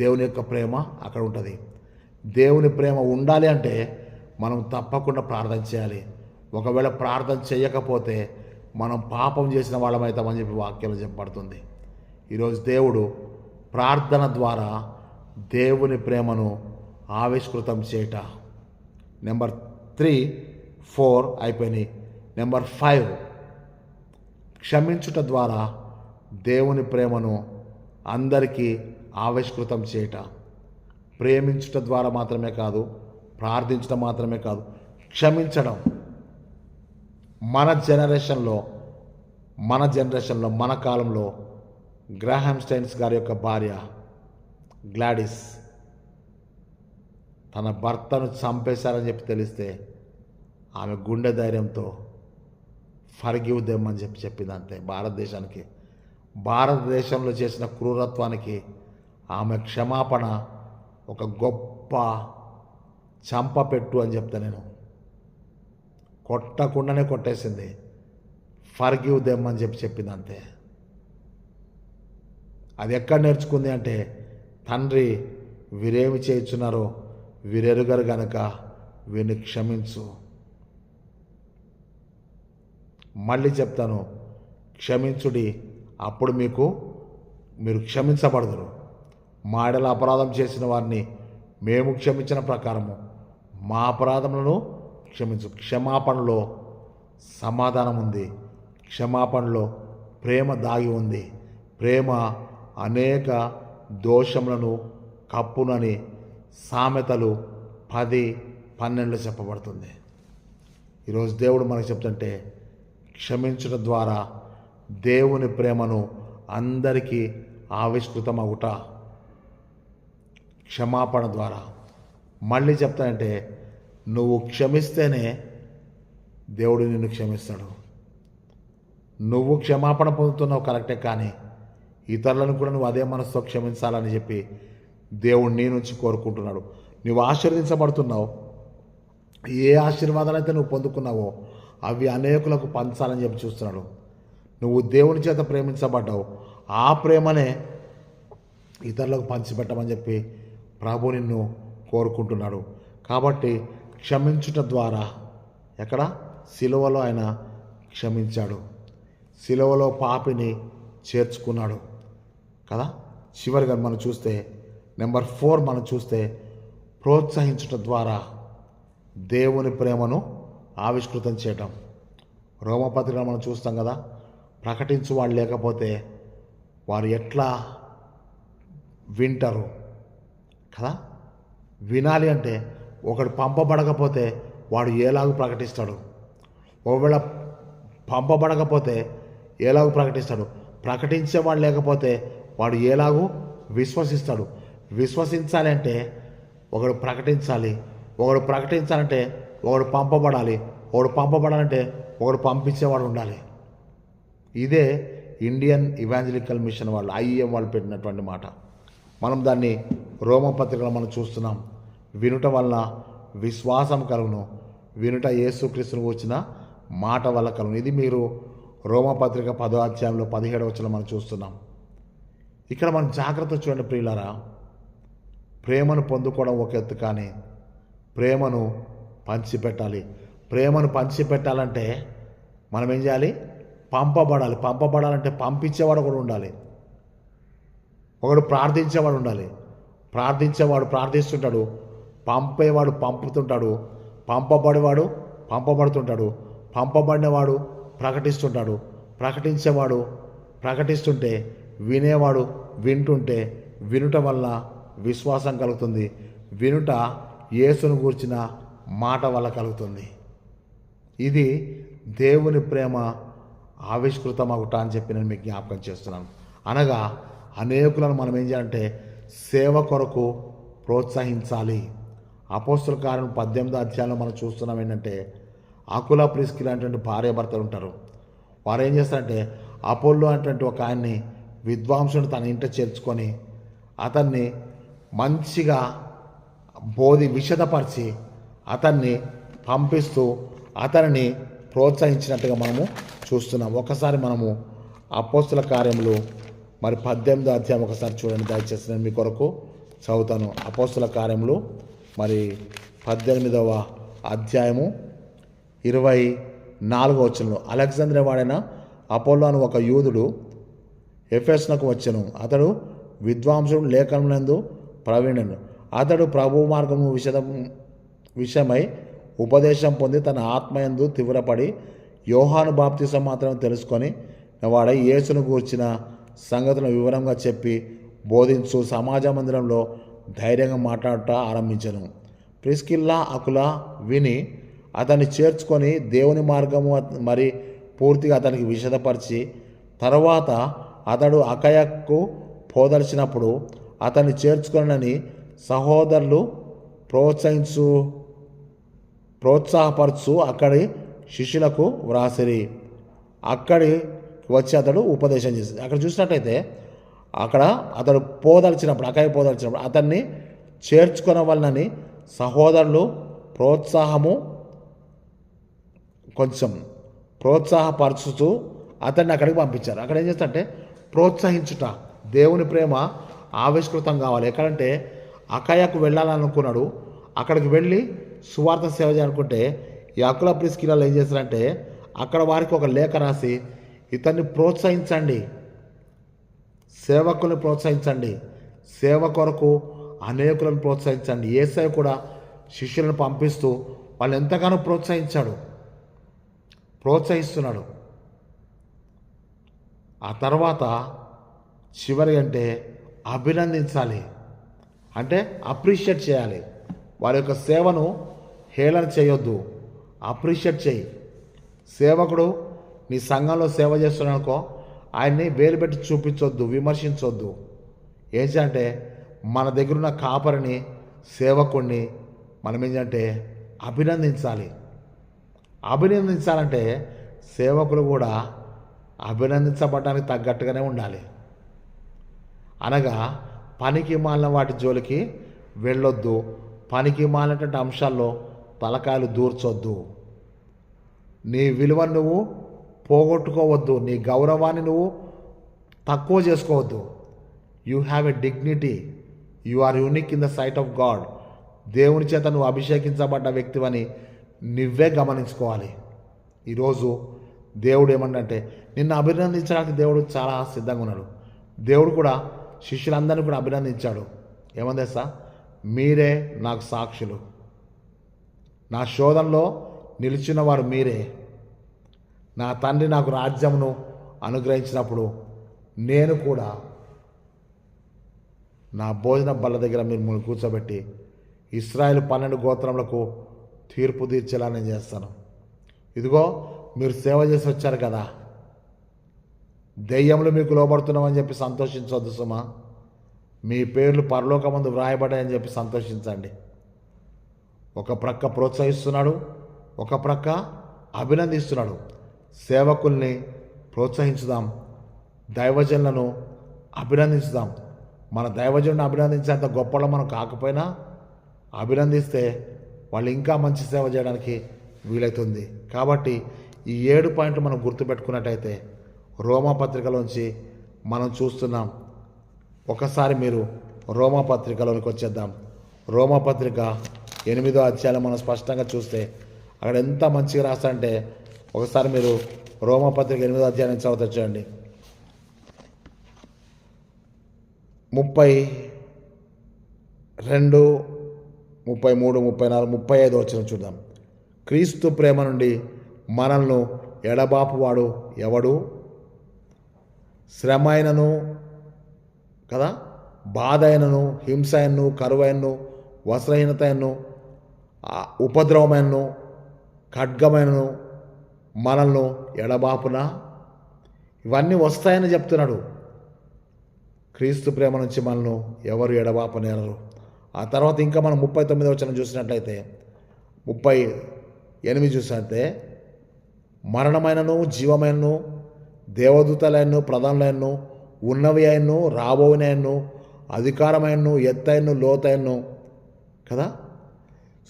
దేవుని యొక్క ప్రేమ అక్కడ ఉంటుంది. దేవుని ప్రేమ ఉండాలి అంటే మనం తప్పకుండా ప్రార్థన చేయాలి. ఒకవేళ ప్రార్థన చేయకపోతే మనం పాపం చేసిన వాళ్ళమవుతామని చెప్పి వాక్యాలు చెప్పబడుతుంది. ఈరోజు దేవుడు ప్రార్థన ద్వారా దేవుని ప్రేమను ఆవిష్కృతం చేయట. నెంబర్ 3, 4 అయిపోయినాయి. నెంబర్ 5 క్షమించుట ద్వారా దేవుని ప్రేమను అందరికీ ఆవిష్కృతం చేయట. ప్రేమించుట ద్వారా మాత్రమే కాదు, ప్రార్థించడం మాత్రమే కాదు, క్షమించడం. మన జనరేషన్లో మన కాలంలో గ్రాహామ్ స్టైన్స్ గారి యొక్క భార్య గ్లాడిస్ తన భర్తను చంపేశారని చెప్పి తెలిస్తే ఆమె గుండె ధైర్యంతో ఫర్గివ్ దెమ్ అని చెప్పి చెప్పింది. అంతే. భారతదేశంలో చేసిన క్రూరత్వానికి ఆమె క్షమాపణ ఒక గొప్ప చంపపెట్టు అని చెప్తా నేను. కొట్టకుండానే కొట్టేసింది. ఫర్గివ్ దెమ్ అని చెప్పి చెప్పింది. అంతే. అది ఎక్కడ నేర్చుకుంది అంటే తండ్రి వీరేమి చేయుచున్నారో వీరెరుగరు గనక వీరిని క్షమించు. మళ్ళీ చెప్తాను, క్షమించుడి, అప్పుడు మీరు క్షమించబడదురు. మా ఎడల అపరాధం చేసిన వారిని మేము క్షమించిన ప్రకారము మా అపరాధములను క్షమించు. క్షమాపణలో సమాధానం ఉంది. క్షమాపణలో ప్రేమ దాగి ఉంది. ప్రేమ అనేక దోషములను కప్పునని సామెతలు 10:12 చెప్పబడుతుంది. ఈరోజు దేవుడు మనకు చెప్తుంటే క్షమించడం ద్వారా దేవుని ప్రేమను అందరికీ ఆవిష్కృతమవుట. క్షమాపణ ద్వారా. మళ్ళీ చెప్తానంటే నువ్వు క్షమిస్తేనే దేవుడు నిన్ను క్షమిస్తాడు. నువ్వు క్షమాపణ పొందుతున్నావు కరెక్టే, కానీ ఇతరులను కూడా నువ్వు అదే మనసుతో క్షమించాలని చెప్పి దేవుడు నీ నుంచి కోరుకుంటున్నాడు. నువ్వు ఆశీర్వదించబడుతున్నావు. ఏ ఆశీర్వాదాలైతే నువ్వు పొందుకున్నావో అవి అనేకులకు పంచాలని చెప్పి చూస్తున్నాడు. నువ్వు దేవుని చేత ప్రేమించబడ్డావు. ఆ ప్రేమనే ఇతరులకు పంచిపెట్టమని చెప్పి ప్రభు నిన్ను కోరుకుంటున్నాడు. కాబట్టి క్షమించుట ద్వారా ఎక్కడ? సిలువలో ఆయన క్షమించాడు. సిలువలో పాపిని చేర్చుకున్నాడు కదా. చివరిగా మనం చూస్తే నెంబర్ 4 మనం చూస్తే ప్రోత్సహించుట ద్వారా దేవుని ప్రేమను ఆవిష్కృతం చేయటం. రోమపత్రికలో మనం చూస్తాం కదా, ప్రకటించు వాళ్ళు లేకపోతే వారు ఎట్లా వింటారు కదా. వినాలి అంటే ఒకడు పంపబడకపోతే వాడు ఎలాగూ ప్రకటిస్తాడు? ఒకవేళ పంపబడకపోతే ఎలాగూ ప్రకటిస్తాడు? ప్రకటించేవాడు లేకపోతే వాడు ఎలాగూ విశ్వసిస్తాడు? విశ్వసించాలి అంటే ఒకడు ప్రకటించాలి, ఒకడు ప్రకటించాలంటే ఒకడు పంపబడాలి, ఒకడు పంపబడాలంటే ఒకడు పంపించేవాడు ఉండాలి. ఇదే ఇండియన్ ఇవాంజలికల్ మిషన్ వాళ్ళు, IEM వాళ్ళు పెట్టినటువంటి మాట. మనం దాన్ని రోమపత్రికలో మనం చూస్తున్నాం. వినుట వలన విశ్వాసం కలుగును, వినుట యేసుక్రీస్తును వచ్చిన మాట వల్ల కలుగును. ఇది మీరు రోమపత్రిక 10వ అధ్యాయంలో 17వ వచనంలో మనం చూస్తున్నాం. ఇక్కడ మనం జాగ్రత్త చూడండి ప్రియులారా. ప్రేమను పొందుకోవడం ఒక ఎత్తు, కానీ ప్రేమను పంచిపెట్టాలి. ప్రేమను పంచిపెట్టాలంటే మనం ఏం చేయాలి? పంపబడాలి. పంపబడాలంటే పంపించేవాడు కూడా ఉండాలి, ఒకడు ప్రార్థించేవాడు ఉండాలి. ప్రార్థించేవాడు ప్రార్థిస్తుంటాడు, పంపేవాడు పంపుతుంటాడు, పంపబడేవాడు పంపబడుతుంటాడు, పంపబడినవాడు ప్రకటిస్తుంటాడు, ప్రకటించేవాడు ప్రకటిస్తుంటే వినేవాడు వింటుంటే వినుట వల్ల విశ్వాసం కలుగుతుంది. వినుట యేసును గూర్చిన మాట వల్ల కలుగుతుంది. ఇది దేవుని ప్రేమ ఆవిష్కృతమగుట అని చెప్పి నేను మీకు జ్ఞాపకం చేస్తున్నాను. అనగా అనేకులను మనం ఏం చేయాలంటే సేవ కొరకు ప్రోత్సహించాలి. అపోస్తుల కార్యం 18వ అధ్యాయంలో మనం చూస్తున్నాం ఏంటంటే అకుల ప్రిస్కిల అనేటువంటి భార్యాభర్తలు ఉంటారు. వారు ఏం చేస్తారంటే అపోల్లో అనేటువంటి ఒక ఆయన్ని విద్వాంసుని తన ఇంట చేర్చుకొని అతన్ని మంచిగా విషదపరిచి అతన్ని పంపిస్తూ అతనిని ప్రోత్సహించినట్టుగా మనము చూస్తున్నాం. ఒకసారి మనము అపోస్తుల కార్యములు 18వ అధ్యాయం ఒకసారి చూడండి దయచేసి. నేను మీ కొరకు చదువుతాను. అపోస్తుల కార్యములు 18వ అధ్యాయము 24వ వచనంలో, అలెగ్జాంద్రియా వాడైన అపోల్లో అని ఒక యూదుడు ఎఫెసునకు వచ్చెను. అతడు విద్వాంసుడు, లేఖనములందు ప్రవీణుడు. అతడు ప్రభు మార్గము విషయమై ఉపదేశం పొంది తన ఆత్మయందు తీవ్రపడి యోహాను బాప్తిసం మాత్రం తెలుసుకొని వాడై యేసును గూర్చిన సంగతులను వివరంగా చెప్పి బోధించు సమాజ మందిరంలో ధైర్యంగా మాట్లాడట ఆరంభించను. ప్రిస్కిల్లా అకుల విని అతన్ని చేర్చుకొని దేవుని మార్గము మరి పూర్తిగా అతనికి విషదపరిచి తర్వాత అతడు అకయకు పోదలిచినప్పుడు అతన్ని చేర్చుకొనని సహోదరులు ప్రోత్సాహపరచు అక్కడి శిష్యులకు వ్రాసిరి. అక్కడి వచ్చి అతడు ఉపదేశం చేసింది. అక్కడ చూసినట్టయితే అక్కడ అతడు అకయ పోదలిచినప్పుడు అతన్ని చేర్చుకొనవలనని సహోదరులు ప్రోత్సాహపరచుతూ అతన్ని అక్కడికి పంపించారు. అక్కడ ఏం చేస్తారంటే ప్రోత్సహించుట. దేవుని ప్రేమ ఆవిష్కృతం కావాలి. ఎక్కడంటే అకయకు వెళ్ళాలనుకున్నాడు, అక్కడికి వెళ్ళి సువార్త సేవ చేయాలనుకుంటే ఈ అకుల ప్రిస్కిలాలు ఏం చేస్తారంటే అక్కడ వారికి ఒక లేఖ రాసి ఇతన్ని ప్రోత్సహించండి, సేవకులను ప్రోత్సహించండి, సేవ కొరకు అనేకులను ప్రోత్సహించండి. యేసయ్య కూడా శిష్యులను పంపిస్తూ వాళ్ళు ఎంతగానో ప్రోత్సహిస్తున్నాడు. ఆ తర్వాత చివరి అంటే అభినందించాలి, అంటే అప్రిషియేట్ చేయాలి. వారి యొక్క సేవను హేళన చేయొద్దు, అప్రిషియేట్ చేయి. సేవకుడు నీ సంఘంలో సేవ చేస్తున్నానుకో ఆయన్ని వేలు పెట్టి చూపించొద్దు, విమర్శించొద్దు. ఏం చేయాలంటే మన దగ్గరున్న కాపరిని సేవకుడిని మనం ఏంటంటే అభినందించాలంటే సేవకులు కూడా అభినందించబడడానికి తగ్గట్టుగానే ఉండాలి. అనగా పనికి మాలిన వాటి జోలికి వెళ్ళొద్దు, పనికి మాలినటువంటి అంశాల్లో తలకాయలు దూర్చొద్దు. నీ విలువను నువ్వు పోగొట్టుకోవద్దు, నీ గౌరవాన్ని నువ్వు తక్కువ చేసుకోవద్దు. You have a dignity, you are unique in the sight of God. దేవుని చేత నువ్వు అభిషేకించబడ్డ వ్యక్తివని నువ్వే గమనించుకోవాలి. ఈరోజు దేవుడు ఏమంటే నిన్ను అభినందించడానికి దేవుడు చాలా సిద్ధంగా ఉన్నాడు. దేవుడు కూడా శిష్యులందరినీ కూడా అభినందించాడు. ఏమంది సార్, మీరే నాకు సాక్షులు, నా శోధనలో నిలిచిన వారు మీరే. నా తండ్రి నాకు రాజ్యమును అనుగ్రహించినప్పుడు నేను కూడా నా భోజన బల్ల దగ్గర మీరు కూర్చోబెట్టి ఇశ్రాయేలు 12 గోత్రములకు తీర్పు తీర్చేలా నేను చేస్తాను. ఇదిగో మీరు సేవ చేసి వచ్చారు కదా, దెయ్యములు మీకు లోబడుతున్నామని చెప్పి సంతోషించవద్దు సుమా. మీ పేర్లు పరలోకమందు వ్రాయబడాయని చెప్పి సంతోషించండి. ఒక ప్రక్క ప్రోత్సహిస్తున్నాడు, ఒక ప్రక్క అభినందిస్తున్నాడు. సేవకుల్ని ప్రోత్సహించుదాం, దైవజనులను అభినందించుదాం. మన దైవజనుని అభినందించేంత గొప్పలో మనం కాకపోయినా అభినందిస్తే వాళ్ళు ఇంకా మంచి సేవ చేయడానికి వీలవుతుంది. కాబట్టి ఈ 7 పాయింట్లు మనం గుర్తుపెట్టుకున్నట్టయితే రోమాపత్రికలోంచి మనం చూస్తున్నాం. ఒకసారి మీరు రోమాపత్రికలోనికి వచ్చేద్దాం. రోమాపత్రిక 8వ అధ్యాయం మనం స్పష్టంగా చూస్తే అక్కడ ఎంత మంచిగా రాస్తారంటే, ఒకసారి మీరు రోమాపత్రిక 8వ అధ్యాయం చదువుతా చూడండి. 32, 33, 34, 35 వచనం చూద్దాం. క్రీస్తు ప్రేమ నుండి మనల్ని ఎడబాపువాడు ఎవడు? శ్రమ అయినను కదా, బాధ అయినను, హింస అయినను, కరువైనను, వస్త్రహీనత అయినను, ఉపద్రవమైనను, ఖడ్గమైనను మనల్ని ఎడబాపునా? ఇవన్నీ వస్తాయని చెప్తున్నాడు. క్రీస్తు ప్రేమ నుంచి మనల్ని ఎవరు ఎడబాపనేరరు. ఆ తర్వాత ఇంకా మనం 39వ వచనం చూసినట్లయితే, 38 చూసినట్లయితే, మరణమైనను, జీవమైనను, దేవదూతలైనను, ప్రధానులైనను, ఉన్నవి అయినను, రాబోయినను, అధికారమైనను, ఎత్తైనను, లోతైనను కదా,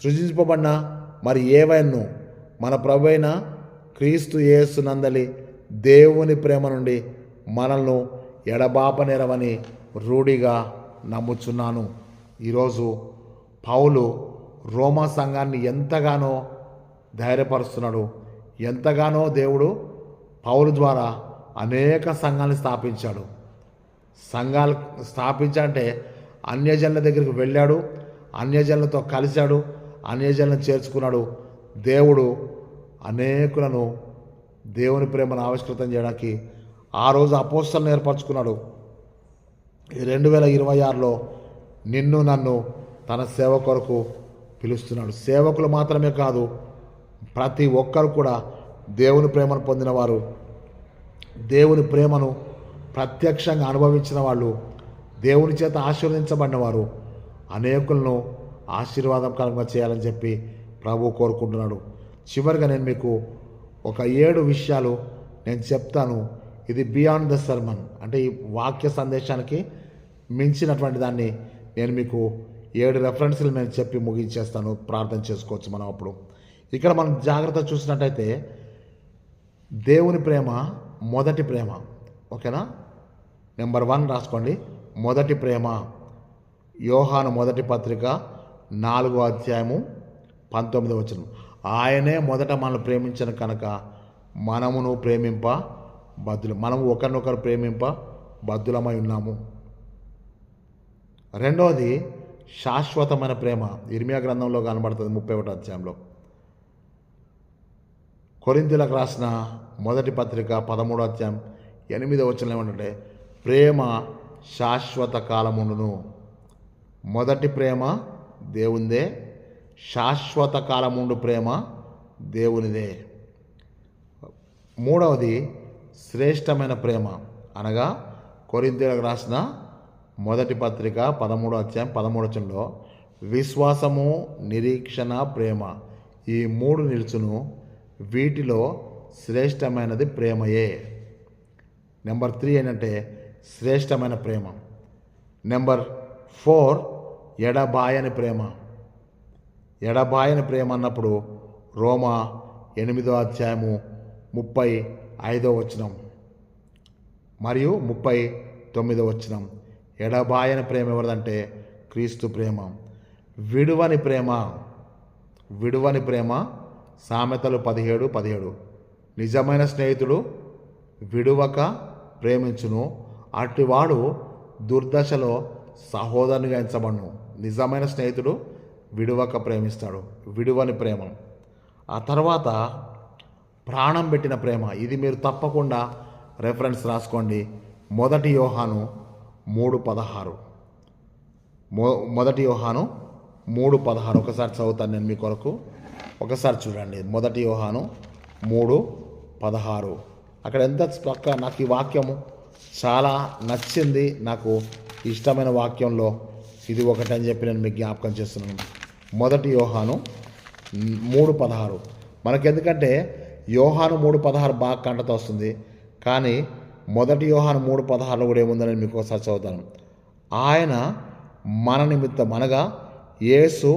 సృజింపబడిన మరి ఏవైనను మన ప్రభువైన క్రీస్తు యేసు నందలి దేవుని ప్రేమ నుండి మనల్ని ఎడబాపనేరవని రూఢిగా నమ్ముచున్నాను. ఈరోజు పౌలు రోమా సంఘాన్ని ఎంతగానో ధైర్యపరుస్తున్నాడు. ఎంతగానో దేవుడు పౌలు ద్వారా అనేక సంఘాలను స్థాపించాడు. సంఘాలు స్థాపించాలంటే అన్యజనుల దగ్గరికి వెళ్ళాడు, అన్యజనులతో కలిశాడు, అన్యజనులను చేర్చుకున్నాడు. దేవుడు అనేకులను దేవుని ప్రేమను ఆవిష్కృతం చేయడానికి ఆ రోజు అపోస్తలులను ఏర్పరచుకున్నాడు. 2026లో నిన్ను నన్ను తన సేవ కొరకు పిలుస్తున్నాడు. సేవకులు మాత్రమే కాదు, ప్రతి ఒక్కరు కూడా దేవుని ప్రేమను పొందినవారు, దేవుని ప్రేమను ప్రత్యక్షంగా అనుభవించిన వాళ్ళు, దేవుని చేత ఆశీర్వదించబడిన వారు అనేకులను ఆశీర్వాదకరంగా చేయాలని చెప్పి ప్రభు కోరుకుంటున్నాడు. చివరిగా నేను మీకు ఒక 7 విషయాలు నేను చెప్తాను. ఇది బియాండ్ ద సర్మన్, అంటే ఈ వాక్య సందేశానికి మించినటువంటి దాన్ని నేను మీకు 7 రెఫరెన్స్లు నేను చెప్పి ముగించేస్తాను. ప్రార్థన చేసుకోవచ్చు మనం. అప్పుడు ఇక్కడ మనం జాగ్రత్త చూసినట్టయితే దేవుని ప్రేమ మొదటి ప్రేమ. ఓకేనా? నెంబర్ 1 రాసుకోండి. మొదటి ప్రేమ. యోహాను మొదటి పత్రిక 4వ అధ్యాయము 19వ వచనం. ఆయనే మొదట మనల్ని ప్రేమించను కనుక మనమును ప్రేమింప బద్దులు. మనము ఒకరినొకరు ప్రేమింప బద్దులమై ఉన్నాము. రెండవది శాశ్వతమైన ప్రేమ. ఇర్మియా గ్రంథంలో కనబడుతుంది 31వ అధ్యాయంలో. కొరింథీయులకు రాసిన మొదటి పత్రిక 13వ అధ్యాయం 8వ వచనం ఏమంటే, ప్రేమ శాశ్వత కాలముండును. మొదటి ప్రేమ దేవునిదే, శాశ్వత కాలముండు ప్రేమ దేవునిదే. మూడవది శ్రేష్టమైన ప్రేమ, అనగా కొరింథీయులకు రాసిన మొదటి పత్రిక 13వ అధ్యాయం 13వ వచనంలో విశ్వాసము, నిరీక్షణ, ప్రేమ ఈ 3 నిలుచును, వీటిలో శ్రేష్టమైనది ప్రేమయే. నెంబర్ 3 ఏంటంటే శ్రేష్టమైన ప్రేమ. నెంబర్ 4 ఎడబాయని ప్రేమ. ఎడబాయని ప్రేమ అన్నప్పుడు రోమా 8వ అధ్యాయము 35వ వచనం మరియు 39వ వచనం. ఎడబాయని ప్రేమ ఎవరిదంటే క్రీస్తు ప్రేమ. విడువని ప్రేమ. విడువని ప్రేమ సామెతలు 17:17. నిజమైన స్నేహితుడు విడువక ప్రేమించును, అటువాడు దుర్దశలో సహోదరునిగా ఎంచబడును. నిజమైన స్నేహితుడు విడువక ప్రేమిస్తాడు. విడువని ప్రేమ. ఆ తర్వాత ప్రాణం పెట్టిన ప్రేమ. ఇది మీరు తప్పకుండా రెఫరెన్స్ రాసుకోండి. మొదటి యోహాను 3:16. మొదటి యోహాను 3:16 ఒకసారి చదువుతాను నేను మీ కొరకు. ఒకసారి చూడండి. 1 యోహాను 3:16. అక్కడ ఎంత చక్కగా నాకు ఈ వాక్యము చాలా నచ్చింది. నాకు ఇష్టమైన వాక్యంలో ఇది ఒకటి అని చెప్పి నేను మీకు జ్ఞాపకం చేస్తున్నాను. 1 యోహాను 3:16. మనకెందుకంటే యోహాను 3:16 బాగా కంటతో వస్తుంది, కానీ 1 యోహాను 3:16లో కూడా ఏముందని మీకు ఒకసారి చదువుతాను. ఆయన మన నిమిత్తం అనగా యేసు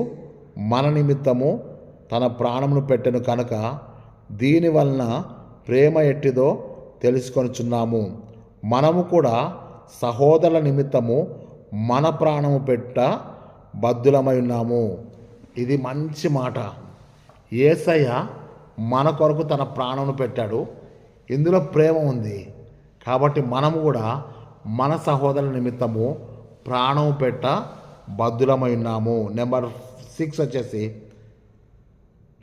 మన నిమిత్తము తన ప్రాణమును పెట్టెను కనుక దీని వలన ప్రేమ ఎట్టిదో తెలుసుకొనుచున్నాము. మనము కూడా సహోదరుల నిమిత్తము మన ప్రాణము పెట్ట బద్ధులమై ఉన్నాము. ఇది మంచి మాట. యేసయ్య మన కొరకు తన ప్రాణమును పెట్టాడు. ఇందులో ప్రేమ ఉంది. కాబట్టి మనము కూడా మన సహోదరుల నిమిత్తము ప్రాణము పెట్ట బద్ధులమై ఉన్నాము. నెంబర్ 6 వచ్చేసి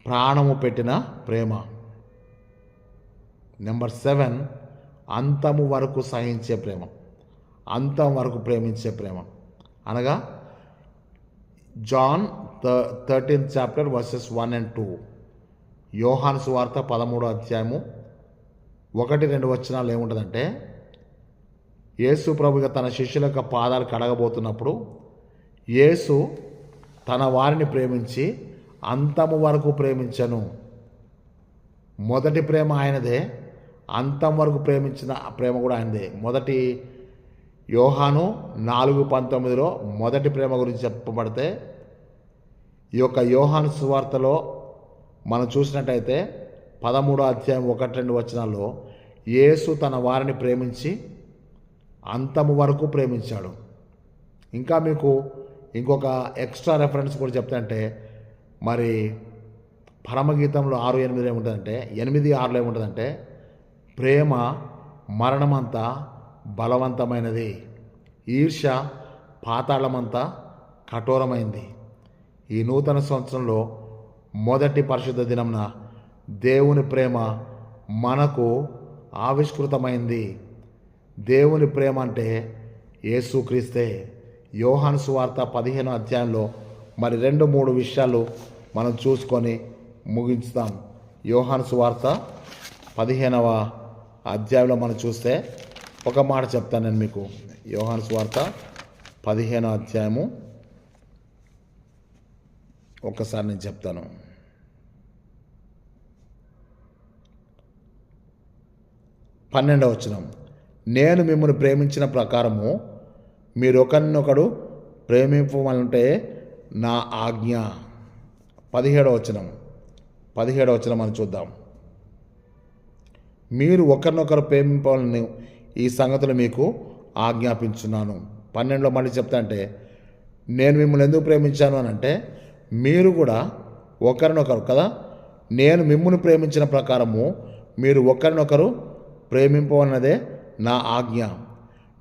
ప్రాణము పెట్టిన ప్రేమ. నెంబర్ 7 అంతము వరకు సహించే ప్రేమ, అంతం వరకు ప్రేమించే ప్రేమ. అనగా John 13th chapter verses 1 and 2. యోహాను సువార్త 13వ అధ్యాయము 1-2 వచనాలు ఏముంటుందంటే, యేసు ప్రభుగా తన శిష్యుల యొక్క పాదాలు కడగబోతున్నప్పుడు యేసు తన వారిని ప్రేమించి అంతము వరకు ప్రేమించను. మొదటి ప్రేమ ఆయనదే, అంతం వరకు ప్రేమించిన ప్రేమ కూడా ఆయనదే. 1 యోహాను 4:19లో మొదటి ప్రేమ గురించి చెప్పబడితే, ఈ యొక్క యోహాను సువార్తలో మనం చూసినట్టయితే 13వ అధ్యాయం 1-2 వచనాల్లో యేసు తన వారిని ప్రేమించి అంతము వరకు ప్రేమించాడు. ఇంకా మీకు ఇంకొక ఎక్స్ట్రా రెఫరెన్స్ కూడా చెప్తాంటే, మరి పరమగీతంలో 6:8 ఏముంటుందంటే, 8:6లో ఏముంటుందంటే, ప్రేమ మరణమంతా బలవంతమైనది, ఈర్ష్య పాతాళమంతా కఠోరమైంది. ఈ నూతన సంవత్సరంలో మొదటి పరిశుద్ధ దినంన దేవుని ప్రేమ మనకు ఆవిష్కృతమైంది. దేవుని ప్రేమ అంటే యేసుక్రీస్తే. యోహాను సువార్త 15వ అధ్యాయంలో మరి 2-3 విషయాలు మనం చూసుకొని ముగించుతాం. యోహాను సువార్త 15వ అధ్యాయంలో మనం చూస్తే ఒక మాట చెప్తాను నేను మీకు. యోహాను సువార్త 15వ అధ్యాయము ఒక్కసారి నేను చెప్తాను. 12వ వచనం, నేను మిమ్మల్ని ప్రేమించిన ప్రకారము మీరు ఒకరినొకడు ప్రేమింపమంటే నా ఆజ్ఞ. 17వ వచనం మనం చూద్దాం. మీరు ఒకరినొకరు ప్రేమింపాలని ఈ సంగతులు మీకు ఆజ్ఞాపించున్నాను. 12లో మళ్ళీ చెప్తా అంటే, నేను మిమ్మల్ని ఎందుకు ప్రేమించాను అని అంటే, మీరు కూడా ఒకరినొకరు కదా, నేను మిమ్మల్ని ప్రేమించిన ప్రకారము మీరు ఒకరినొకరు ప్రేమింపన్నదే నా ఆజ్ఞ.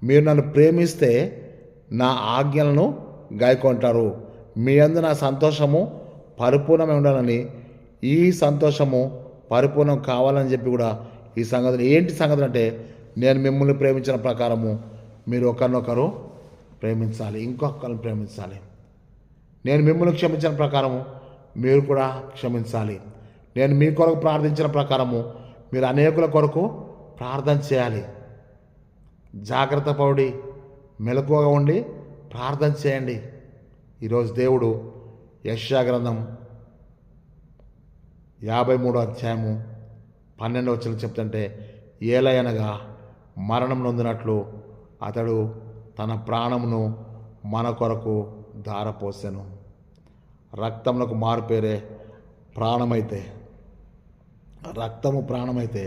మీరు నన్ను ప్రేమిస్తే నా ఆజ్ఞలను గాయకొంటారు. మీ యందు నా సంతోషము పరిపూర్ణమై ఉండాలని, ఈ సంతోషము పరిపూర్ణం కావాలని చెప్పి కూడా ఈ సంగతులు ఏంటి సంగతులు అంటే, నేను మిమ్మల్ని ప్రేమించిన ప్రకారము మీరు ఒకరినొకరు ప్రేమించాలి, ఇంకొకరిని ప్రేమించాలి. నేను మిమ్మల్ని క్షమించిన ప్రకారము మీరు కూడా క్షమించాలి. నేను మీ కొరకు ప్రార్థించిన ప్రకారము మీరు అనేకుల కొరకు ప్రార్థన చేయాలి. జాగ్రత్త పడి మెలకువగా ఉండి ప్రార్థన చేయండి. ఈరోజు దేవుడు యెషయా గ్రంథం 53వ అధ్యాయము 12వ వచనం చెప్తుంటే, ఏలయనగా మరణం నొందినట్లు అతడు తన ప్రాణమును మన కొరకు ధారపోసెను. రక్తములకు మారుపేరే ప్రాణమైతే, రక్తము ప్రాణమైతే,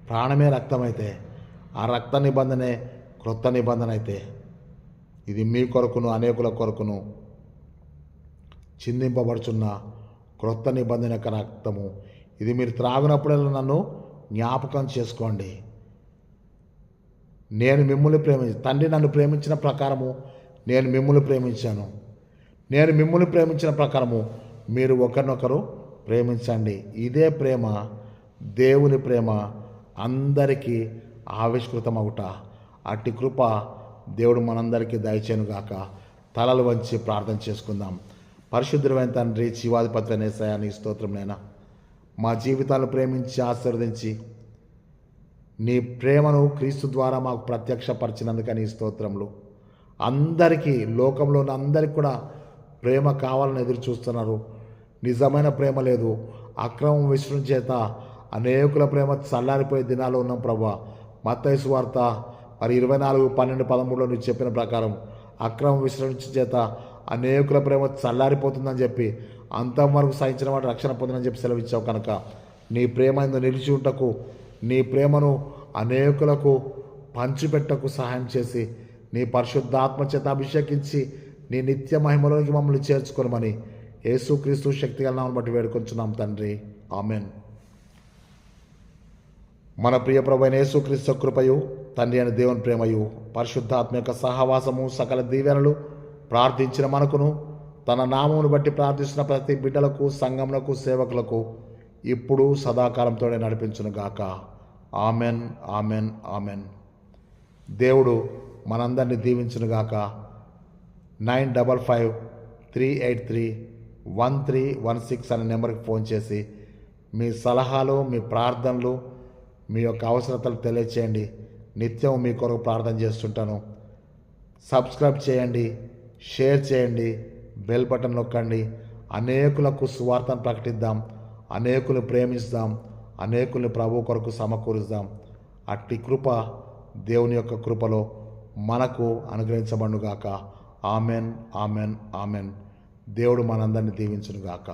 ప్రాణమే రక్తమైతే, ఆ రక్త నిబంధనే క్రొత్త నిబంధన అయితే, ఇది మీ కొరకును అనేకుల కొరకును చిందింపబడుచున్న క్రొత్త నిబంధన యొక్క రక్తము. ఇది మీరు త్రాగినప్పుడల్లా నన్ను జ్ఞాపకం చేసుకోండి. నేను మిమ్మల్ని తండ్రి నన్ను ప్రేమించిన ప్రకారము నేను మిమ్మల్ని ప్రేమించాను. నేను మిమ్మల్ని ప్రేమించిన ప్రకారము మీరు ఒకరినొకరు ప్రేమించండి. ఇదే ప్రేమ, దేవుని ప్రేమ అందరికీ ఆవిష్కృతమవుట. అట్టి కృప దేవుడు మనందరికీ దయచేయునుగాక. తలలు వంచి ప్రార్థన చేసుకుందాం. పరిశుద్ధమైన తండ్రి, జీవాధిపతి యేసయ్యా, నీ స్తోత్రం నైనా. మా జీవితాలు ప్రేమించి ఆశీర్వదించి నీ ప్రేమను క్రీస్తు ద్వారా మాకు ప్రత్యక్షపరిచినందుకు నీ స్తోత్రములు. అందరికీ, లోకంలో ఉన్న అందరికీ కూడా ప్రేమ కావాలని ఎదురు చూస్తున్నారు. నిజమైన ప్రేమ లేదు. అక్రమం విషయం చేత అనేకుల ప్రేమ చల్లారిపోయే దినాలు ఉన్నాం ప్రభా. మత్తయి సువార్త 24:12-13లో నువ్వు చెప్పిన ప్రకారం అక్రమం విశ్రమించే చేత అనేకుల ప్రేమ చల్లారిపోతుందని చెప్పి అంతవరకు సహించిన వాడు రక్షణ పొందని చెప్పి సెలవిచ్చావు కనుక నీ ప్రేమ ఇందు నిలిచి ఉంటకు, నీ ప్రేమను అనేకులకు పంచిపెట్టకు సహాయం చేసి నీ పరిశుద్ధాత్మ చేత అభిషేకించి నీ నిత్య మహిమలోకి మమ్మల్ని చేర్చుకోమని యేసుక్రీస్తు శక్తిగల నామమును బట్టి వేడుకొంచున్నాం తండ్రి. ఆమెన్. మన ప్రియ ప్రభువైన యేసుక్రీస్తు కృపయు, తండ్రి అయిన దేవుని ప్రేమయు, పరిశుద్ధాత్మ యొక్క సహవాసము, సకల దీవెనలు ప్రార్థించిన మనకును, తన నామమును బట్టి ప్రార్థిస్తున్న ప్రతి బిడ్డలకు, సంఘములకు, సేవకులకు ఇప్పుడు సదాకాలంతోనే నడిపించునుగాక. Amen, amen, amen. దేవుడు మనందరినీ దీవించునుగాక. 9553831316 అనే నెంబర్కి ఫోన్ చేసి మీ సలహాలు, మీ ప్రార్థనలు, మీ యొక్క అవసరతలు తెలియచేయండి. నిత్యం మీ కొరకు ప్రార్థన చేస్తుంటాను. సబ్స్క్రైబ్ చేయండి, షేర్ చేయండి, బెల్ బటన్ నొక్కండి. అనేకులకు సువార్తను ప్రకటిద్దాం, అనేకులు ప్రేమిస్తాం, అనేకుల్ని ప్రభు కొరకు సమకూరుస్తాం. అట్టి కృప దేవుని యొక్క కృపలో మనకు అనుగ్రహించబడుగాక. Amen, amen, amen. దేవుడు మనందరినీ దీవించునుగాక.